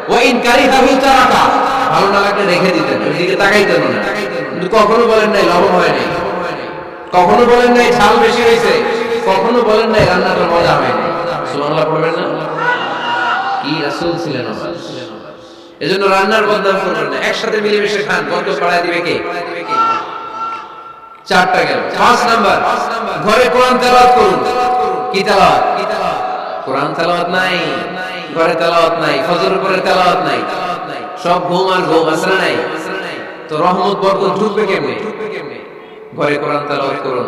Speaker 1: ওয়া ইন কারিহাহু তারাকা, ভালো না লাগলে রেখে দিতেন, ওইদিকে তাকাইতেন না। কিন্তু কখনো বলেন নাই লবণ হয় নাই, কখনো বলেন নাই ঝাল বেশি হয়েছে, কখনো বলেন নাই রান্নাটা মজা হয় নাই। সুবহানাল্লাহ পড়বেন না? কি রাসূল ছিলেন আমার। এজন্য রান্নার বদনাম করবেন না, একসাথে মিলেমিশে খান, বরকত বাড়ায় দিবে কে? 4টা গেল। 5 নাম্বার, ঘরে কোরআন তেলাওয়াত করুন। কি তেলাওয়াত? কোরআন তেলাওয়াত নাই, ঘরে তেলাওয়াত নাই, ফজরের পরে তেলাওয়াত নাই, সব ঘুম আর ঘুম, আসরা নাই। তো রহমত বরকত ঢুকবে কেমনে? ঘরে কোরআন তেলাওয়াত করুন।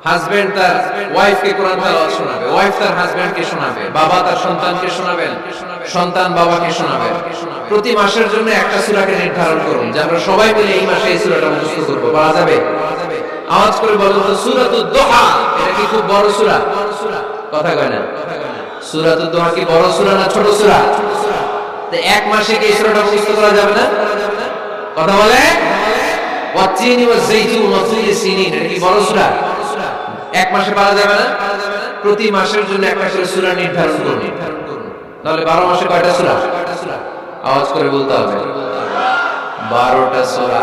Speaker 1: হাজবেন্ড তার ওয়াইফকে কোরআন তেলাওয়াত শোনাবে, ওয়াইফ তার হাজবেন্ডকে শোনাবে, বাবা তার সন্তানকে শোনাবেন, সন্তান বাবাকে শোনাবে। প্রতি মাসের জন্য একটা সূরাকে নির্ধারণ করুন যে আমরা সবাই মিলে এই মাসে এই সূরাটা মুখস্থ করব। পারা যাবে? আওয়াজ করে বলুন তো, সূরাতুদ দুহা এটা কি খুব বড় সূরা? কথা কয় না। সূরাতুদ দুহা কি বড় সূরা না ছোট সূরা? তো এক মাসে কি এই সূরাটা মুখস্থ করা যাবে না? কথা বলে। ওয়াতিনি ওয়াযাইতুন ওয়া তুরি সিনিন, এটা কি বড় সূরা? এক মাসে পারা যাবে না? প্রতি মাসের জন্য একটা করে সূরা নির্ধারণ করুন। তাহলে 12 মাসে কয়টা সূরা? আওয়াজ করে বলতে হবে, 12টা সূরা।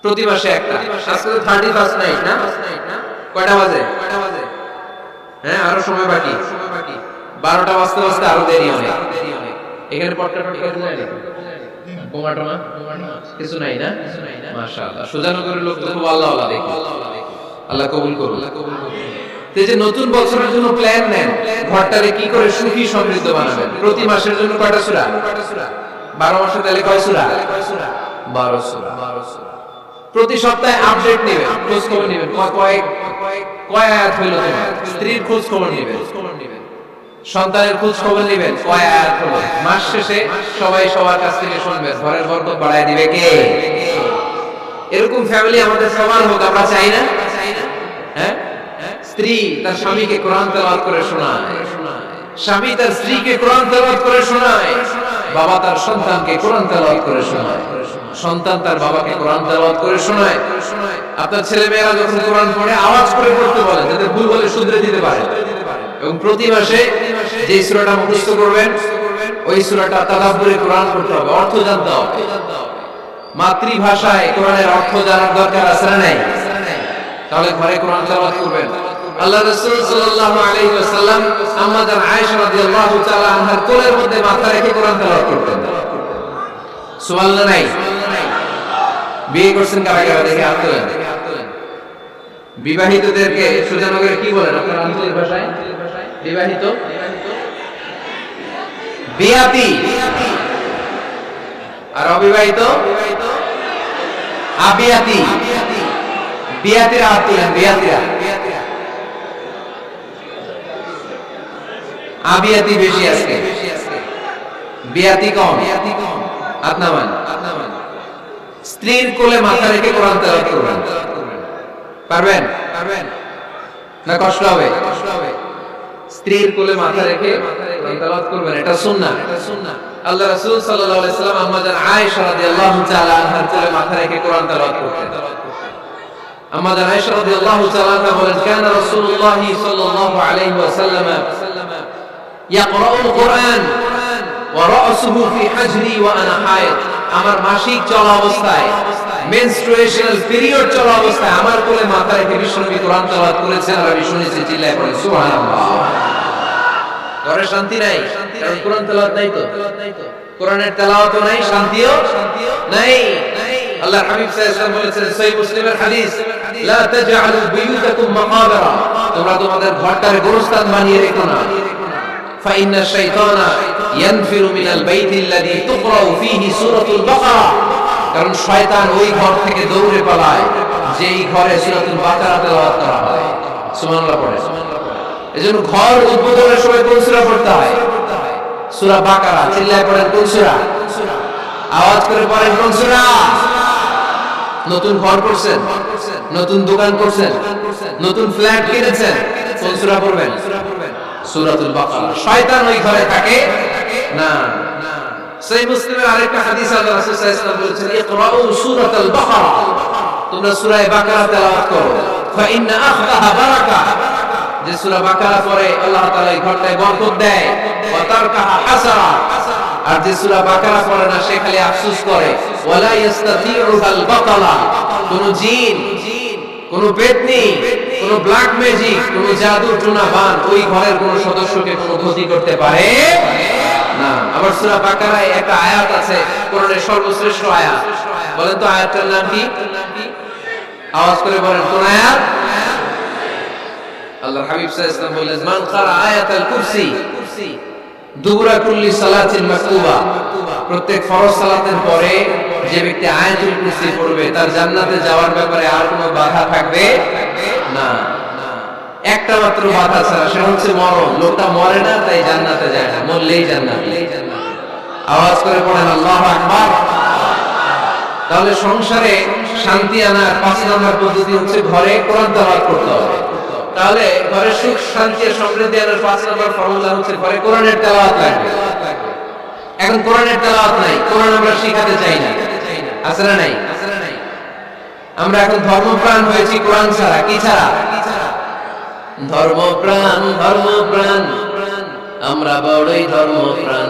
Speaker 1: প্রতি মাসে একটা। আজকে তো 31 নাইট না? কয়টা বাজে? হ্যাঁ, আরো সময় বাকি। 12টা বাজতে বাজতে আরো দেরি অনেক। এখানে পটকা টটকা দিলেন? বোমা টোমা কিছু নাই না? মাশাআল্লাহ, সুজানগরের লোক তো খুব আল্লাহওয়ালা দেখি। আল্লাহ কবুল করুন। এই যে নতুন বছরের জন্য প্ল্যান নেন, ঘরটারে কি করে সুখী সমৃদ্ধ বানাবেন। প্রতি মাসের জন্য কয়টা সূরা? 12 মাসে তাহলে কয় সূরা? 12 সূরা। প্রতি সপ্তাহে আপডেট নেবেন, খোঁজ খবর নেবেন, কয় আয়াত হইল তোমার। স্ত্রীর খোঁজ খবর নেবেন, সন্তানের খোঁজ খবর নেবেন, কয় আয়াত হলো। মাস শেষে সবাই সবার কাছ থেকে শুনবেন, ঘরের বরকত বাড়ায় দিবে কে? এরকম ফ্যামিলি আমাদের সবার হোক, আমরা চাই না? হ্যাঁ, স্ত্রী তার স্বামীকে কোরআন তেলাওয়াত করে শোনায়, স্বামী তার স্ত্রীকে কোরআন তেলাওয়াত করে শোনায়, বাবা তার সন্তানকে কোরআন তেলাওয়াত করে শোনায়, সন্তান তার বাবাকে কোরআন তেলাওয়াত করে শোনায়। আপনার ছেলে মেয়েরা যখন কোরআন পড়ে আওয়াজ করে পড়তে বলেন, যাতে ভুল হলে শুধরে দিতে পারে। এবং প্রতি মাসে যে সূরাটা মুখস্থ করবেন, ওই সূরাটা তাদাব্বুরে কোরআন পড়তে হবে, অর্থ জানতে হবে। মাতৃভাষায় কোরআনের অর্থ জানার দরকার আছে না নাই? তাহলে ঘরে কোরআন তেলাওয়াত করবেন। আল্লাহ রাসূল সাল্লাল্লাহু আলাইহি ওয়াসাল্লাম আম্মা জান আয়েশা রাদিয়াল্লাহু তাআলা আনহার কোলের মধ্যে মাথা রেখে কোরআন তেলাওয়াত করতেন। সুবহানাল্লাহ নাই? বিয়ে করছেন কারা কারা দেখে হাত তোলেন। বিবাহিতদেরকে সুজানগরে কি বলেন আপনার আঞ্চলিক ভাষায়? বিবাহিত, বিয়াতি। আর অবিবাহিত আবিয়াতি। বিয়াতিরা হাত তোলেন, বিয়াতিরা। আবিয়াতি বেশি আজকে, বিয়াতি কম। হাত নামান। স্ত্রীর কোলে মাথা রেখে কোরআন তেলাওয়াত করবেন। পারবেন না? কষ্ট হবে? স্ত্রীর কোলে মাথা রেখে কোরআন তেলাওয়াত করবেন, এটা সুন্নাহ। আল্লাহ রাসূল সাল্লাল্লাহু আলাইহি সাল্লাম আম্মা জান আয়েশা রাদিয়াল্লাহু তাআলা আনহার কোলে মাথা রেখে কোরআন তেলাওয়াত করতেন। আম্মা জান আয়েশা রাদিয়াল্লাহু তাআলা আনহা বলেন, কানা রাসূলুল্লাহ সাল্লাল্লাহু আলাইহি ওয়াসাল্লাম ইয়াকরাউল কুরআন ওয়া রা'সুহু ফি হাজরি ওয়া আনা হায়েদ। আমার মাসিক চলা অবস্থায়, মেনস্ট্রুয়েশনাল পিরিয়ড চলা অবস্থায় আমার কোলে মাথা রেখে বিশ্বনবী কোরআন তেলাওয়াত করেছেন, আর আমি শুনেছি। চিল্লায়ে পড়েন সুবহানাল্লাহ। ঘরে শান্তি নাই, কারণ কোরআন তেলাওয়াত নাই তো। কোরআনের তেলাওয়াতও নাই, শান্তিও নাই। আল্লাহর হাবিব সাল্লাল্লাহু আলাইহি ওয়াসাল্লাম বলেছেন সহিহ মুসলিমের হাদিস, লা তাজআলু বুয়ুতাকুম মাকাবিরা, তোমরা তোমাদের ঘরটারে গোরস্থান বানিয়ে রেখো না। فإن الشيطان ينفر من البيت الذي تقرأ فيه سورة البقرة, কারণ শয়তান ওই ঘর থেকে দৌড়ে পালায় যেই ঘরে সূরাতুল বাকারা তেলাওয়াত করা হয়। সুবহানাল্লাহ পড়ে। এজন্য ঘর উদ্বোধনের সময় কোন সূরা পড়তে হয়? সূরা বাকারা। চিল্লায়ে পড়েন কোন সূরা? আওয়াজ করে পড়েন কোন সূরা? নতুন ঘর করছেন, নতুন দোকান করছেন, নতুন ফ্ল্যাট কিনেছেন, কোন সূরা পড়বেন? সূরাতুল বাকারা। শয়তান ওই ঘরে থাকে না। সহিহ মুসলিমের আরেকটা হাদিস আল্লাহ রাসূল সাল্লাল্লাহু আলাইহি ওয়াসাল্লাম বলেছেন, ইকরাউ সূরাতুল বাকারা, তোমরা সূরা বাকারা তেলাওয়াত করো। ফা ইন্না আখদাহা বারাকা, যে সূরা বাকারা পড়ে আল্লাহ তাআলা এই ঘরটায় বরকত দেয়। ওয়া তারকাহা হাসারা, আর যে সূরা বাকারা পড়ে না সে খালি আফসোস করে। ওয়ালা ইস্তাতিউল বাতালা, কোন জিন, কোন পেতনি, কোন ব্ল্যাক ম্যাজিক, কোন জাদু টুনা বান ওই ঘরের কোন সদস্যকে কোন ক্ষতি করতে পারে না। আবার সূরা বাকারায় একটা আয়াত আছে, কোরআনের সর্বশ্রেষ্ঠ আয়াত। বলেন তো আয়াতটার নাম কি? আওয়াজ করে বলেন কোন আয়াত? আল্লাহর হাবিব সাল্লাল্লাহু আলাইহি ওয়াসাল্লাম বললেন, মান ক্বারা আয়াতাল কুরসি দুবুরা কুল্লি সালাতিন মাকতুবা, প্রত্যেক ফরজ সালাতের পরে যে ব্যক্তি আয়াতুল কুরসি পড়বে তার জান্নাতে যাওয়ার ব্যাপারে আর কোনো বাধা থাকবে না। একটা মাত্র বাধা ছাড়া, সেটা হচ্ছে মরণ। লোকটা মরে না তাই জান্নাতে যায় না, মরলেই জান্নাতে। আওয়াজ করে পড়েন আল্লাহু আকবার। তাহলে সংসারে শান্তি আনার 5 নম্বর পদ্ধতি হচ্ছে ঘরে কোরআন তেলাওয়াত করতে হবে। তাহলে ঘরে সুখ শান্তি আর সমৃদ্ধি আনার 5 নম্বর ফর্মুলা হচ্ছে ঘরে কোরআনের তেলাওয়াত লাগবে। এখন কোরআনের তেলাওয়াত নাই, কোরআন আমরা শিখাতে চাই না, আছে না নাই? আমরা এখন ধর্মপ্রাণ হয়েছি কোরআন ছাড়া। কি ছাড়া? ধর্মপ্রাণ, ধর্মপ্রাণ, আমরা বড়ই ধর্মপ্রাণ।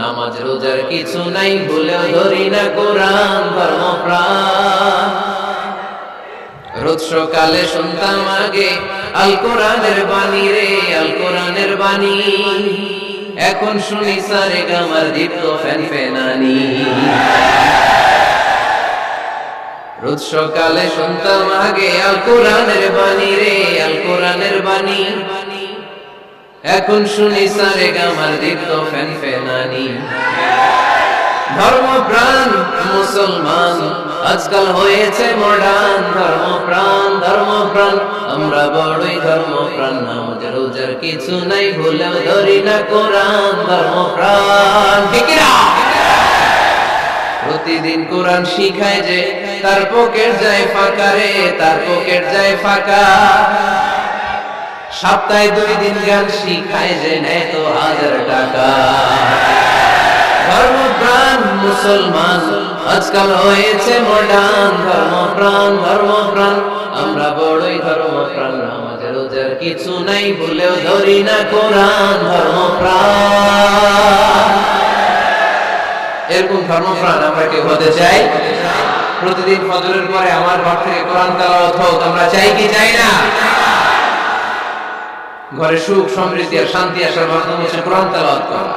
Speaker 1: নামাজ রোজার কিছু নাই, ভুলেও ধরি না কোরআন। ধর্মপ্রাণ। রোজ সকালে শুনতাম আগে আল কোরআনের বাণী রে, আল কোরআনের বাণী। এখন শুনি সারে গামার দীপ্ত ফ্যান ফেনানি। রোজ সকালে শুনতাম আগে আল কোরআনের বাণী রে, আল কোরআনের বাণী। এখন শুনি সারে গামার দীপ্ত ফ্যান ফেনানি। ধর্মপ্রাণ মুসলমান আজকাল হয়েছে মডার্ন। ধর্মপ্রাণ, ধর্মপ্রাণ, আমরা বড়ই ধর্মপ্রাণ। নামাজ রোজার কিছু নাই, ভুলেও ধরি না কোরআন। ধর্মপ্রাণ। ঠিক না? প্রতিদিন কোরআন শিখায় যে তার পকেট যায় ফাঁকা রে, তার পকেট যায় ফাঁকা। সপ্তাহে 2 দিন গান শিখায় যে নেয় তো 1000 টাকা। ধর্মপ্রাণ মুসলমান আজকাল হয়েছে মডার্ন। ধর্মপ্রাণ, ধর্মপ্রাণ, আমরা বড়ই ধর্মপ্রাণ। নামাজ রোজার কিছু নাই, ভুলেও ধরি না কোরআন। ধর্মপ্রাণ। এরকম ধর্মপ্রাণ আমরা কেউ হতে চাই? প্রতিদিন ফজরের পরে আমার ঘর থেকে কোরআন তেলাওয়াত হোক, আমরা চাই কি চাই না? ঘরে সুখ সমৃদ্ধি আর শান্তি আসার মাধ্যম হচ্ছে কোরআন তেলাওয়াত করা।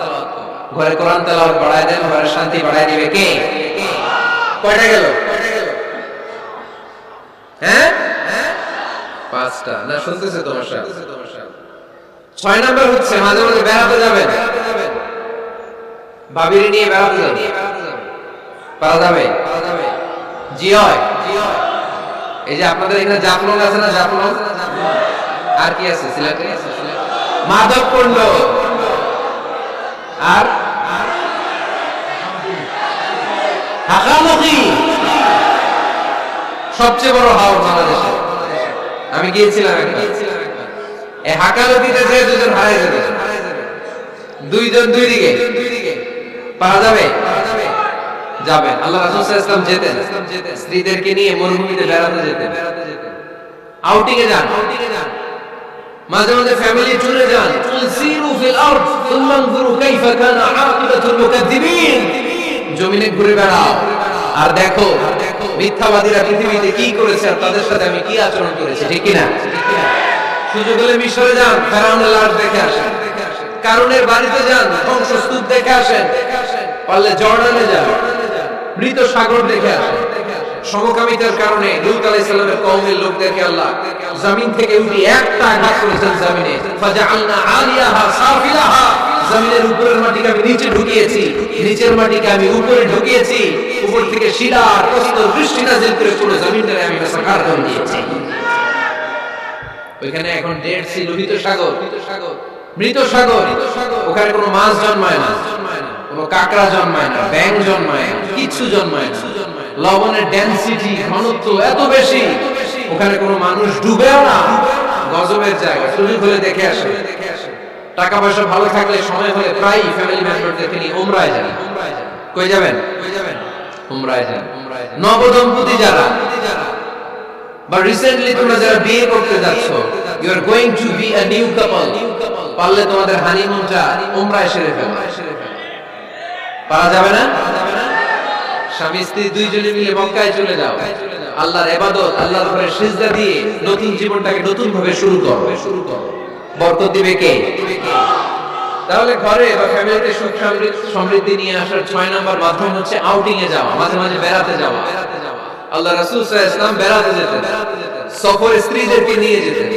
Speaker 1: ঘরে কোরআন তেলাওয়াত বাড়ায় দেন, ঘরে শান্তি বাড়ায় দিবে কে? কয়টা গেল? হ্যাঁ, 5টা না? শুনতেছে তোমার সাথে? 6 নাম্বার হচ্ছে মাঝে মাঝে বেড়াতে যাবেন। ভাবিরে নিয়ে বেড়াতে যাবেন। পারা যাবে? জি হয়। এই যে আপনাদের এখানে জাফলং আছে না? জাফলং আর কি আছে সিলেটে? মাধবকুণ্ড আর হাকামুখী, সবচেয়ে বড় হাওর বাংলাদেশে। আমি গিয়েছিলাম একবার। এই হাকালুকিতে যে 2 জন হারাই যাবে, 2 জন 2 দিকে। পারা যাবে? যাবেন। আল্লাহ রাসূল সাল্লাল্লাহু আলাইহি ওয়াসাল্লাম যেতেন, স্ত্রীদেরকে নিয়ে মরুভূমিতে বেড়াতে যেতেন, আউটিং এ যান, মাঝে মাঝে ফ্যামিলি ট্যুরে যান। কুল সিরু ফিল আরদ সুম্মা আনজুরু কাইফা কানা আকিবাতুল মুকাদ্দিবিন। জমিনে ঘুরে বেড়াও আর দেখো মিথ্যাবাদীরা পৃথিবীতে কি করেছে আর তাদের সাথে আমি কি আচরণ করেছি, ঠিক কি না? সুযোগ হলে মিশরে যান, ফেরাউনের লাশ দেখে আসেন, কারুনের বাড়িতে যান, ধ্বংসস্তূপ দেখে আসেন, পারলে জর্ডানে যান, মৃত সাগর দেখে আসেন। সমকামিতার কারণে লূত আলাইহিস সালামের কওমের লোকদেরকে আল্লাহ জমিন থেকে উঠিয়ে একটা আঘাত করেছেন জমিনে। ফাজআলনা আলিয়াহা সাফিলাহা, জমিনের উপরের মাটিকে আমি নিচে ঢুকিয়েছি, নিচের মাটিকে আমি উপরে ঢুকিয়েছি, উপর থেকে শিলা আর প্রস্তর বৃষ্টি নাযিল করে পুরো জমিনটাকে আমি মাসাকার করে দিয়েছি। ওইখানে এখন ডেড সি, লোহিত সাগর, মৃত সাগর, ওখানে কোনো মাছ জন্মায় না, কোনো কাঁকড়া জন্মায় না, ব্যাঙ জন্মায় না, কিছু জন্মায় না। লবণের ডেনসিটি, ঘনত্ব এত বেশি, ওখানে কোনো মানুষ ডুবেও না। গজবের জায়গা, সুযোগ হলে দেখে আসে। টাকা পয়সা ভালো থাকলে সময় হলে প্রায় ফ্যামিলি মেম্বারদেরকে নিয়ে উমরায় যান। কই যাবেন? উমরায় যান। নবদম্পতি যারা বা রিসেন্টলি তোমরা যারা বিয়ে করতে যাচ্ছ, you are going to be a new couple, পারলে তোমাদের হানিমুনটা উমরায় সেরে ফেলো। পারা যাবে না? স্বামী স্ত্রী দুইজনে মিলে মক্কায় চলে যাও, আল্লাহর ইবাদত, আল্লাহর ঘরে সিজদা দিয়ে নতুন জীবনটাকে নতুন ভাবে শুরু করো। বরকত দিবে কে? তাহলে ঘরে বা ফ্যামিলিতে সুখ সমৃদ্ধি নিয়ে আসার 6 নাম্বার মাধ্যম হচ্ছে আউটিং এ যাওয়া, মাঝে মাঝে বেড়াতে যাওয়া। আল্লাহ রাসূল সাল্লাল্লাহু আলাইহি ওয়াসাল্লাম বেড়াতে যেতেন, সফরে স্ত্রীদেরকে নিয়ে যেতেন।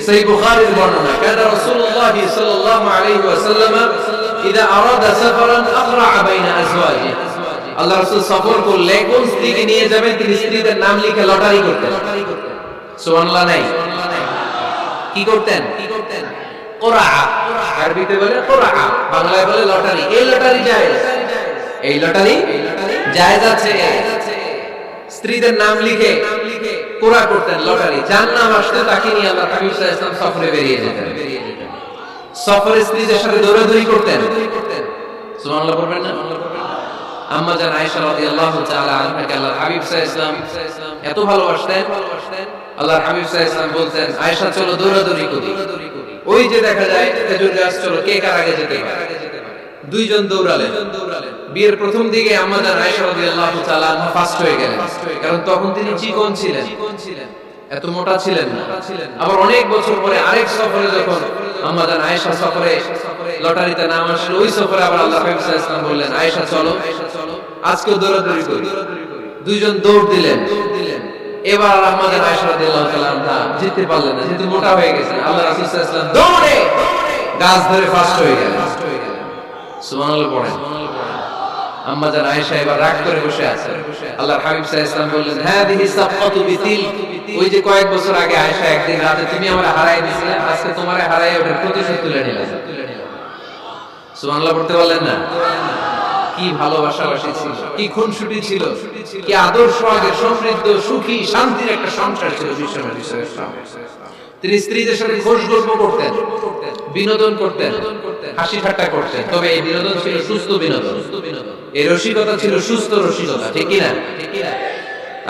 Speaker 1: সহিহ বুখারীর বর্ণনা, কানা রাসূলুল্লাহ সাল্লাল্লাহু আলাইহি ওয়াসাল্লাম ইযা আরাদা সাফারান আখরা বাইনা আজওয়াজি। আল্লাহ রাসূল সফর করলে কোন স্ত্রীকে নিয়ে যাবেন তিনি স্ত্রীদের নাম লিখে লটারি করতেন। সুবহানাল্লাহ নাই? কি করতেন? কোরআ, আরবিতে বলে কোরআ, বাংলায় বলে লটারি। এই লটারি জায়েজ, এই লটারি জায়েজ আছে। স্ত্রীদের নাম লিখে কোরআ করতেন, লটারি। যার নাম আসতো তাকে নিয়ে আল্লাহ হাবিব সাল্লাল্লাহু আলাইহি ওয়াসাল্লাম সফরে বেরিয়ে যেতেন। সফরে স্ত্রীদের সাথে দৌড়াদৌড়ি করতেন। সুবহানাল্লাহ পড়বেন না? আম্মা জান আয়েশা রাদিয়াল্লাহু তাআলা আনহাকে আল্লাহর হাবিব সাল্লাল্লাহু আলাইহি ওয়াসাল্লাম এত ভালোবাসতেন, আল্লাহর হাবিব সাল্লাল্লাহু আলাইহি ওয়াসাল্লাম বলতেন, আয়েশা চলো দৌড়াদৌড়ি করি। ওই যে দেখা যায় খেজুর গাছ, চলো কে কার আগে যেতে পারে। দুইজন দৌড়ালেন। বিয়ের প্রথম দিকে আম্মা জান আয়েশা রাদিয়াল্লাহু তাআলা আনহা ফার্স্ট হয়ে গেলেন, কারণ তখন তিনি চিকন ছিলেন, এত মোটা ছিলেন না। আবার অনেক বছর পরে আরেক সফরে যখন আম্মা জান আয়েশা সফরে লটারিতে নাম আসলো, ওই সফরে আবার আল্লাহ হাবিব সাল্লাল্লাহু আলাইহি ওয়াসাল্লাম বললেন, আয়েশা চলো আজকে দৌড়াদৌড়ি করি। দুইজন দৌড় দিলেন। এবার আম্মা জান আয়েশা রাদিয়াল্লাহু তাআলা আনহা জিততে পারলেন না, যেহেতু মোটা হয়ে গেছেন। আল্লাহ রাসূল সাল্লাল্লাহু আলাইহি ওয়াসাল্লাম দৌড়ে গাছ ধরে ফার্স্ট হয়ে গেলেন। সুবহানাল্লাহ পড়েন। আম্মা জান আয়েশা এবার রাগ করে বসে আছেন। আল্লাহর হাবিব সাল্লাল্লাহু আলাইহি ওয়াসাল্লাম বললেন, হাদিহি সাফকাতু বিতিল, ওই যে কয়েক বছর আগে আয়েশা একদিন রাতে তুমি আমারে হারাই দিয়েছিলে, আজকে তোমারে হারাই ওটার প্রতিশোধ তুলে নিলাম। সুবহানাল্লাহ পড়তে বললেন না? কি ভালোবাসাবাসী ছিল, কি খুনসুটি ছিল, কি আদর্শ, আগে সমৃদ্ধ সুখী শান্তির একটা সংসার ছিল বিশ্বনবী সাল্লাল্লাহু আলাইহি ওয়াসাল্লাম। তিনি স্ত্রীদের সাথে খোশ গল্প করতেন, বিনোদন করতেন, হাসি ঠাট্টা করতেন। তবে এই বিনোদন ছিল সুস্থ বিনোদন, এই রসিকতা ছিল সুস্থ রসিকতা, ঠিক কি না?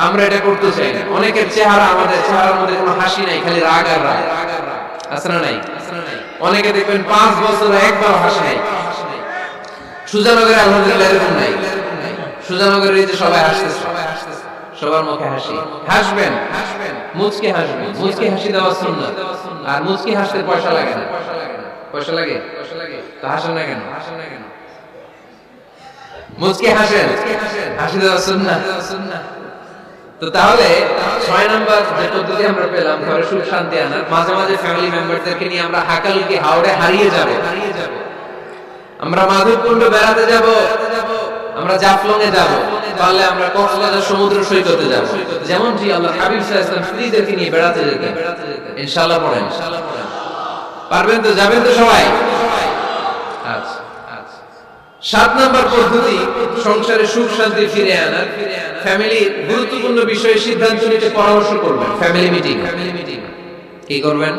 Speaker 1: আমরা এটা করতে চাই না। অনেকের চেহারা, আমাদের চেহারার মধ্যে কোনো হাসি নাই, খালি রাগ আর রাগ। আছে না নাই? অনেকে দেখবেন 5 বছর একবার হাসি নাই। সুজানগরে আলহামদুলিল্লাহ এরকম নাই। সুজানগরে এই যে সবাই হাসতেছে, সবার মুখে হাসি। হাসবেন, মুচকি হাসবেন। মুচকি হাসি দেওয়া সুন্নাত। আর মুচকি হাসতে পয়সা লাগে না। পয়সা লাগে? তো হাসেন না কেন? মুচকি হাসেন, হাসি দেওয়া সুন্নাত। তো তাহলে 6 নাম্বার যে পদ্ধতি আমরা পেলাম ঘরে সুখ শান্তি আনার, মাঝে মাঝে ফ্যামিলি মেম্বারদেরকে নিয়ে আমরা হাকালুকি হাওড়ে হারিয়ে যাব। আমরা মাধবকুণ্ড বেড়াতে যাব, আমরা জাফলং এ যাব, পারলে আমরা কক্সবাজার সমুদ্র সৈকতে যাব। যেমনটি আল্লাহ হাবিব সাল্লাল্লাহু আলাইহি ওয়াসাল্লাম স্ত্রীদেরকে নিয়ে বেড়াতে যেতেন। ইনশাআল্লাহ পড়েন। পারবেন তো? যাবেন তো সবাই? আচ্ছা। 7 নাম্বার পদ্ধতি সংসারে সুখ শান্তি ফিরে আনার, ফ্যামিলির গুরুত্বপূর্ণ বিষয়ে সিদ্ধান্ত নিতে পরামর্শ করবেন। Family meeting. কি করবেন?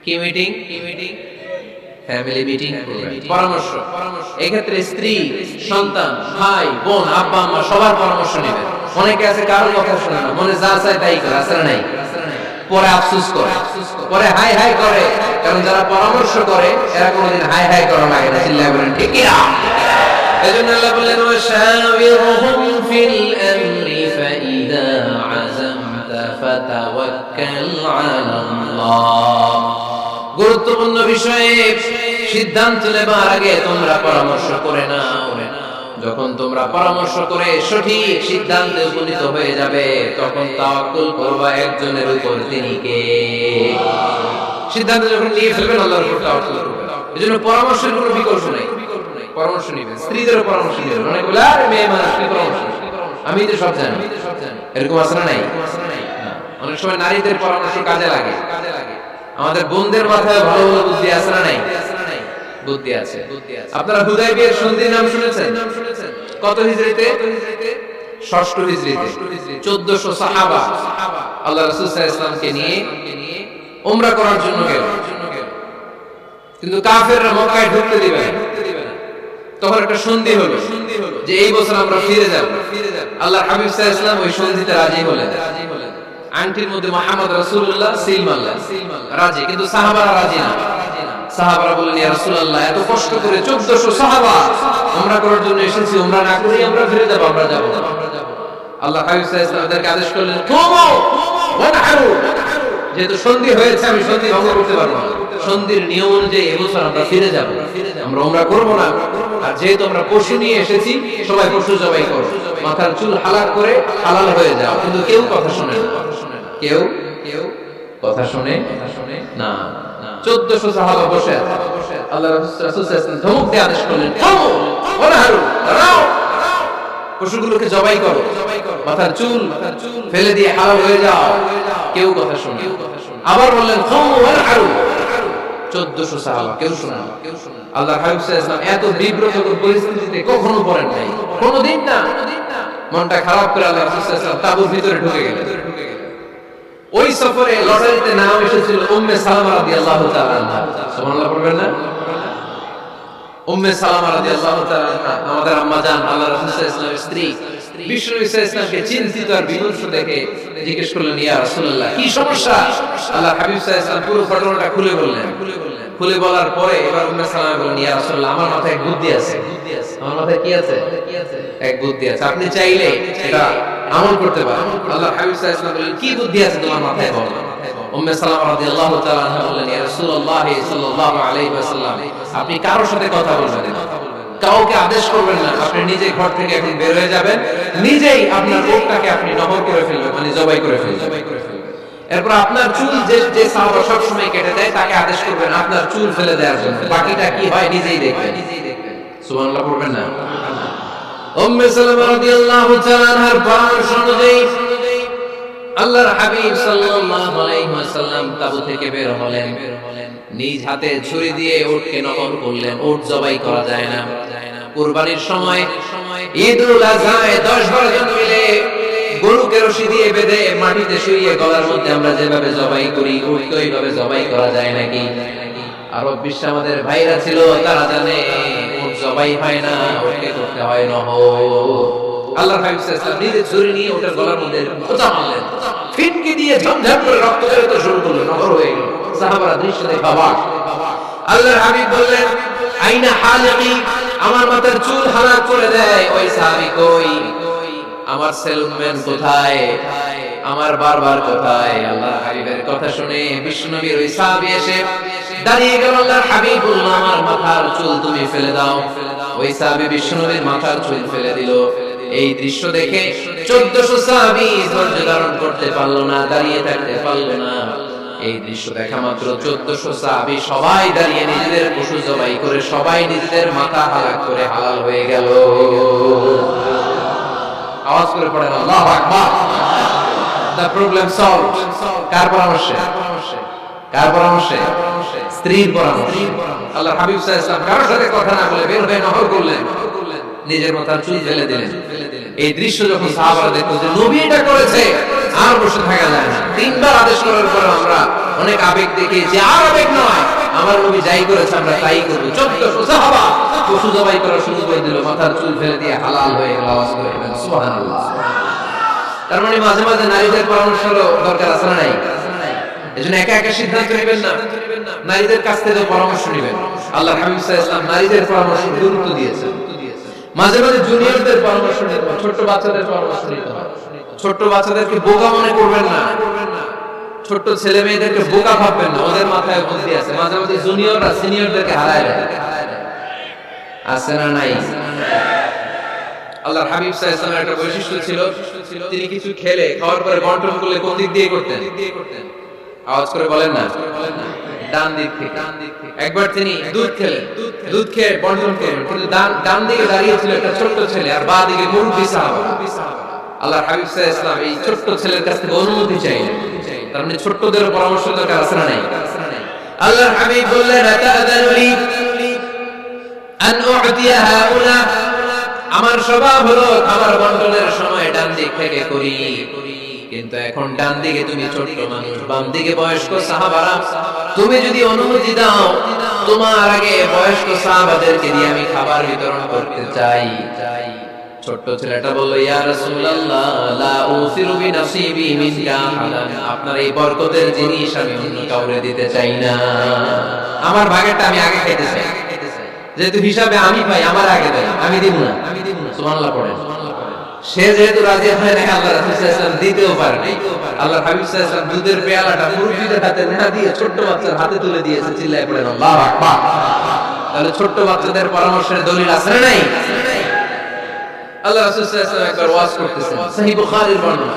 Speaker 1: কি মিটিং? ফ্যামিলি মিটিং করবেন, পরামর্শ। এই ক্ষেত্রে স্ত্রী, সন্তান, ভাই, বোন, আব্বা আম্মা সবার পরামর্শ নেবেন। অনেকে আছে কারো কথা শুনে না, মনে যা চায় তাই করে, আছে না নাই? পরে আফসোস করে, পরে হাই হাই করে। কারণ যারা পরামর্শ করে এরা কোনোদিন হাই হাই করা লাগে না। চিল্লায় বলেন ঠিক কি না? এজন্য আল্লাহ বলেন ওয়াশাবিরহুম ফিল আমরি ফাইদা আযামতা ফাতাওয়াক্কাল আলাল্লাহ। গুরুত্বপূর্ণ বিষয়ে সিদ্ধান্ত নেবার আগে তোমরা পরামর্শ করে নাও। যখন তোমরা পরামর্শ করে সঠিক সিদ্ধান্তে উপনীত হয়ে যাবে, তখন তাওয়াক্কুল করবা একজনের উপর, তিনি কে? সিদ্ধান্ত যখন নিয়ে ফেলবেন আল্লাহর উপর তাওয়াক্কুল করবেন। এজন্য পরামর্শের কোনো বিকল্প নেই। পরামর্শ নেবেন, স্ত্রীদেরও পরামর্শ নেবেন। অনেক বলে আরে মেয়ে মানুষ কি পরামর্শ, আমি তো সব জানি। এরকম আছে না নাই? অনেক সময় নারীদের পরামর্শ কাজে লাগে। আমাদের বোনদের মাথায় ভালো ভালো বুদ্ধি আছে না নাই? বুদ্ধি আছে। আপনারা হুদায়বিয়ার সন্ধির নাম শুনেছেন? কত হিজরিতে? 6ষ্ঠ হিজরিতে 1400 সাহাবা আল্লাহ রাসূল সাল্লাল্লাহু আলাইহি ওয়াসাল্লামকে নিয়ে উমরা করার জন্য গেল। কিন্তু কাফেররা মক্কায় ঢুকতে দিবে না। তখন একটা সন্ধি হলো যে এই বছর আমরা ফিরে যাব। আল্লাহর হাবিব সাল্লাল্লাহু আলাইহি ওয়াসাল্লাম ওই সন্ধিতে রাজি হলেন। আংটির মধ্যে মুহাম্মদ রাসূলুল্লাহ সিল মারলেন, রাজি। কিন্তু সাহাবারা রাজি না। সাহাবারা বললেন ইয়া রাসূলুল্লাহ, এত কষ্ট করে 1400 সাহাবা উমরা করার জন্য এসেছি, উমরা না করে আমরা ফিরে যাব, আমরা যাব না। আল্লাহ হাবিব সাল্লাল্লাহু আলাইহি ওয়াসাল্লাম তাদেরকে আদেশ করলেন তুমু ওয়ানহারু। যেহেতু সন্ধি হয়েছে, আমি সন্ধি ভঙ্গ করতে পারবো না। সন্ধির নিয়ম অনুযায়ী এবছর আমরা ফিরে যাব, আমরা উমরা করব না। আর যেহেতু আমরা পশু নিয়ে এসেছি, সবাই পশু জবাই করো, মাথার চুল হালাল করে হালাল হয়ে যাও। কিন্তু কেউ কথা শুনে না, কেউ কথা শুনে না। 1400 সাহাবা বসে আছে। আল্লাহ রাসূল সাল্লাল্লাহু আলাইহি ওয়াসাল্লাম ধমক দিয়ে আদেশ করলেন থামো, ওয়ানহারু, দাঁড়াও, পশুগুলোকে জবাই করো, মাথার চুল ফেলে দিয়ে হালাল হয়ে যাও। কেউ কথা শুনে না। আবার বললেন থামো, ওয়ানহারু। 1400 সাহাবা কেউ শুনে না। আল্লাহর হাবিব সাল্লাল্লাহু আলাইহি ওয়াসাল্লাম এত বিব্রতকর পরিস্থিতিতে কখনো পড়েন নাই, কোনোদিন না। মনটা খারাপ করে আল্লাহ রাসূল সাল্লাল্লাহু আলাইহি ওয়াসাল্লাম তাঁবুর ভিতরে ঢুকে গেলেন। ওই সফরে লটারিতে নাম এসেছিল উম্মে সালামা রাদিয়াল্লাহু তাআলা আনহা। সুবহানাল্লাহ পড়বেন না? উম্মে সালামা রাদিয়াল্লাহু তাআলা আনহা আমাদের আম্মা জান, আল্লাহ রাসূল সাল্লাল্লাহু আলাইহি ওয়াসাল্লামের স্ত্রী। বিষ্ণু নবী সাল্লাল্লাহু আলাইহি ওয়াসাল্লামকে চিন্তিত আর বিমর্ষ দেখে জিজ্ঞেস করলেন ইয়া রাসূলুল্লাহ, কি সমস্যা? আল্লাহ হাবিব সাল্লাল্লাহু আলাইহি ওয়াসাল্লাম পুরো ঘটনাটা খুলে বললেন। খুলে বলার পরে এবার উম্মে সালামা বললেন ইয়া রাসূলুল্লাহ, আমার মাথায় এক বুদ্ধি আছে। আমার মাথায় কি আছে? এক বুদ্ধি আছে। আপনি চাইলে এটা আমল করতে পারেন। আল্লাহ হাবিব সাল্লাল্লাহু আলাইহি ওয়াসাল্লাম বললেন কি বুদ্ধি আছে তোমার মাথায় বলো। উম্মে সালামা রাদিয়াল্লাহু তাআলা আনহা বললেন ইয়া রাসূলুল্লাহ সাল্লাল্লাহু আলাইহি ওয়াসাল্লাম, আপনি কারোর সাথে কথা বলবেন না, কাউকে আদেশ করবেন না। আপনি নিজে ঘর থেকে এখন বের হয়ে যাবেন, নিজেই আপনার উটটাকে আপনি নহর করে ফেলবেন, মানে জবাই করে ফেলবেন। এরপর আপনার চুল যে সাহাবা সব সময় কেটে দেয় তাকে আদেশ করবেন আপনার চুল ফেলে দেওয়ার জন্য। বাকিটা কি হয় নিজেই দেখবেন। সুবহানাল্লাহ পড়বেন না? উম্মে সালামা রাদিয়াল্লাহু তাআলা আনহার পরামর্শ অনুযায়ী আল্লাহর হাবিব সাল্লাল্লাহু আলাইহি ওয়াসাল্লাম তাবু থেকে বের হলেন। নিজ হাতে ছুরি দিয়ে উটকে নহর করলেন। উট জবাই করা যায় না। কুরবানির সময় ঈদুল আযহায় 10-12 জন মিলে গরুকে রশি দিয়ে বেঁধে মাটিতে শুইয়ে গলার মধ্যে আমরা যেভাবে জবাই করি, উটকে ওইভাবে জবাই করা যায় নাকি? আরব বিশ্বে আমাদের ভাইরা ছিল, তারা জানে উট জবাই হয় না, উটকে করতে হয় নহর। আল্লাহর হাবিব সাল্লাল্লাহু আলাইহি ওয়াসাল্লাম নিজে ছুরি নিয়ে ওটার গলার মধ্যে খোঁচা মারলেন। ফিনকি দিয়ে ঝমঝম করে রক্ত বের হতে শুরু করলো, নহর হয়ে গেল। সাহাবারা দৃশ্য দেখে অবাক। আল্লাহর হাবিব বললেন আইনা হালিকি, আমার মাথার চুল হালাক করে দেয় ওই সাহাবী কই? আমার সেলুনম্যান কোথায়? আমার বারবার কোথায়? আল্লাহর হাবিবের কথা শুনে বিশ্বনবীর ওই সাহাবী এসে দাঁড়িয়ে গেল। আল্লাহর হাবিব বলল আমার মাথার চুল তুমি ফেলে দাও। ওই সাহাবী বিশ্বনবীর মাথার চুল ফেলে দিল। এই দৃশ্য দেখে 1400 সাহাবী ধৈর্য ধারণ করতে পারলো না, দাঁড়িয়ে থাকতে পারলো না। এই দৃশ্য দেখা মাত্র 1400 সাহাবী সবাই দাঁড়িয়ে নিজেদের পশু জবাই করে সবাই নিজেদের মাথা হালাক করে হালাল হয়ে গেল। আওয়াজ করে পড়েন আল্লাহু আকবার। The problem solved. কার পরামর্শে? কার পরামর্শে? স্ত্রীর পরামর্শে। আল্লাহর হাবিব সাল্লাল্লাহু আলাইহি ওয়াসাল্লাম কারোর সাথে কথা না বলে বের হয়ে নহর করলেন, নিজের মাথার চুল ফেলে দিলেন। এই দৃশ্য যখন সাহাবারা দেখলো যে নবী এটা করেছে, আর বসে থাকা যায় না। 3বার আদেশ করার পর আমরা অনেক আবেগ দেখিয়েছি, আর আবেগ নয়, আমার নবী যাই করেছে আমরা তাই করব। 1400 সাহাবা পশু জবাই করা শুরু করে দিল, মাথার চুল ফেলে দিয়ে হালাল হয়ে গেল। আওয়াজ করে বলেন সুবহানাল্লাহ। তার মানে মাঝে মাঝে নারীদের পরামর্শেরও দরকার আছে না নাই? এজন্য একা একা সিদ্ধান্ত নেবেন না, নারীদের কাছ থেকে পরামর্শ নেবেন। আল্লাহর হাবিব সাল্লাল্লাহু আলাইহি ওয়াসাল্লাম নারীদের পরামর্শ গুরুত্ব দিয়েছেন। মাঝে মাঝে জুনিয়রদের পরামর্শ নিতে হবে, ছোট বাচ্চাদের পরামর্শ নিতে হবে। ছোট বাচ্চাদেরকে বোকা মনে করবেন না, ছোট ছেলে মেয়েদেরকে বোকা ভাববেন না, ওদের মাথায় বুদ্ধি আছে। মাঝে মাঝে জুনিয়ররা সিনিয়রদেরকে হারায় দেয়, আছে না নাই? আল্লাহর হাবিব সাল্লাল্লাহু আলাইহি ওয়াসাল্লামের একটা বৈশিষ্ট্য ছিল, তিনি কিছু খেলে খাওয়ার পরে বন্টন করলে কোন দিক দিয়ে করতেন? আওয়াজ করে বলেন না, ডান দিক থেকে। একবার তিনি দুধ খেলেন, দুধ খেয়ে বন্টন করলেন, কিন্তু ডান দিকে দাঁড়িয়ে ছিল একটা ছোট্ট ছেলে, আর বাঁ দিকে মুরব্বি সাহাবা। আল্লাহর হাবিব সাল্লাল্লাহু আলাইহি ওয়াসাল্লাম এই ছোট্ট ছেলের কাছ থেকে অনুমতি চাইলেন। তার মানে ছোট্টদের পরামর্শ দরকার আছে না নাই? আল্লাহর হাবিব বললেন, আতাআযানু লি আন উ'তিয়া হাউলা, আমার স্বভাব হলো খাবার বন্টনের সময় ডান দিক থেকে করি, কিন্তু এখন ডান দিকে তুমি ছোট্ট মানুষ, বাম দিকে বয়স্ক সাহাবারা, তুমি যদি অনুমতি দাও তোমার আগে বয়স্ক সাহাবাদেরকে দিয়ে আমি খাবার বিতরণ করতে চাই। ছোট্ট ছেলেটা বলল, ইয়া রাসূলুল্লাহ লা উসিরু বিনাসিবি মিনকা হালান, আপনার এই বরকতের জিনিস আমি অন্য কাউকে দিতে চাই না, আমার ভাগেরটা আমি আগে খেতে চাই, যেহেতু হিসাবে আমি পাই আমার আগে দেন, আমি দিব না। সুবহানাল্লাহ পড়েন। সে যেহেতু রাজি হয় না, আল্লাহ রাসূল সাল্লাল্লাহু আলাইহি ওয়াসাল্লাম দিতেও পারে না। আল্লাহর হাবিব সাল্লাল্লাহু আলাইহি ওয়াসাল্লাম দুধের পেয়ালাটা মুরব্বিদের হাতে না দিয়ে ছোট্ট বাচ্চার হাতে তুলে দিয়েছে। চিল্লায়ে পড়েন আল্লাহু আকবার। তাহলে ছোট্ট বাচ্চাদের পরামর্শের দলিল আছে না নাই? আল্লাহ রাসূল সাল্লাল্লাহু আলাইহি ওয়াসাল্লাম একবার ওয়াজ করতেছেন, সহিহ বুখারীর বর্ণনা।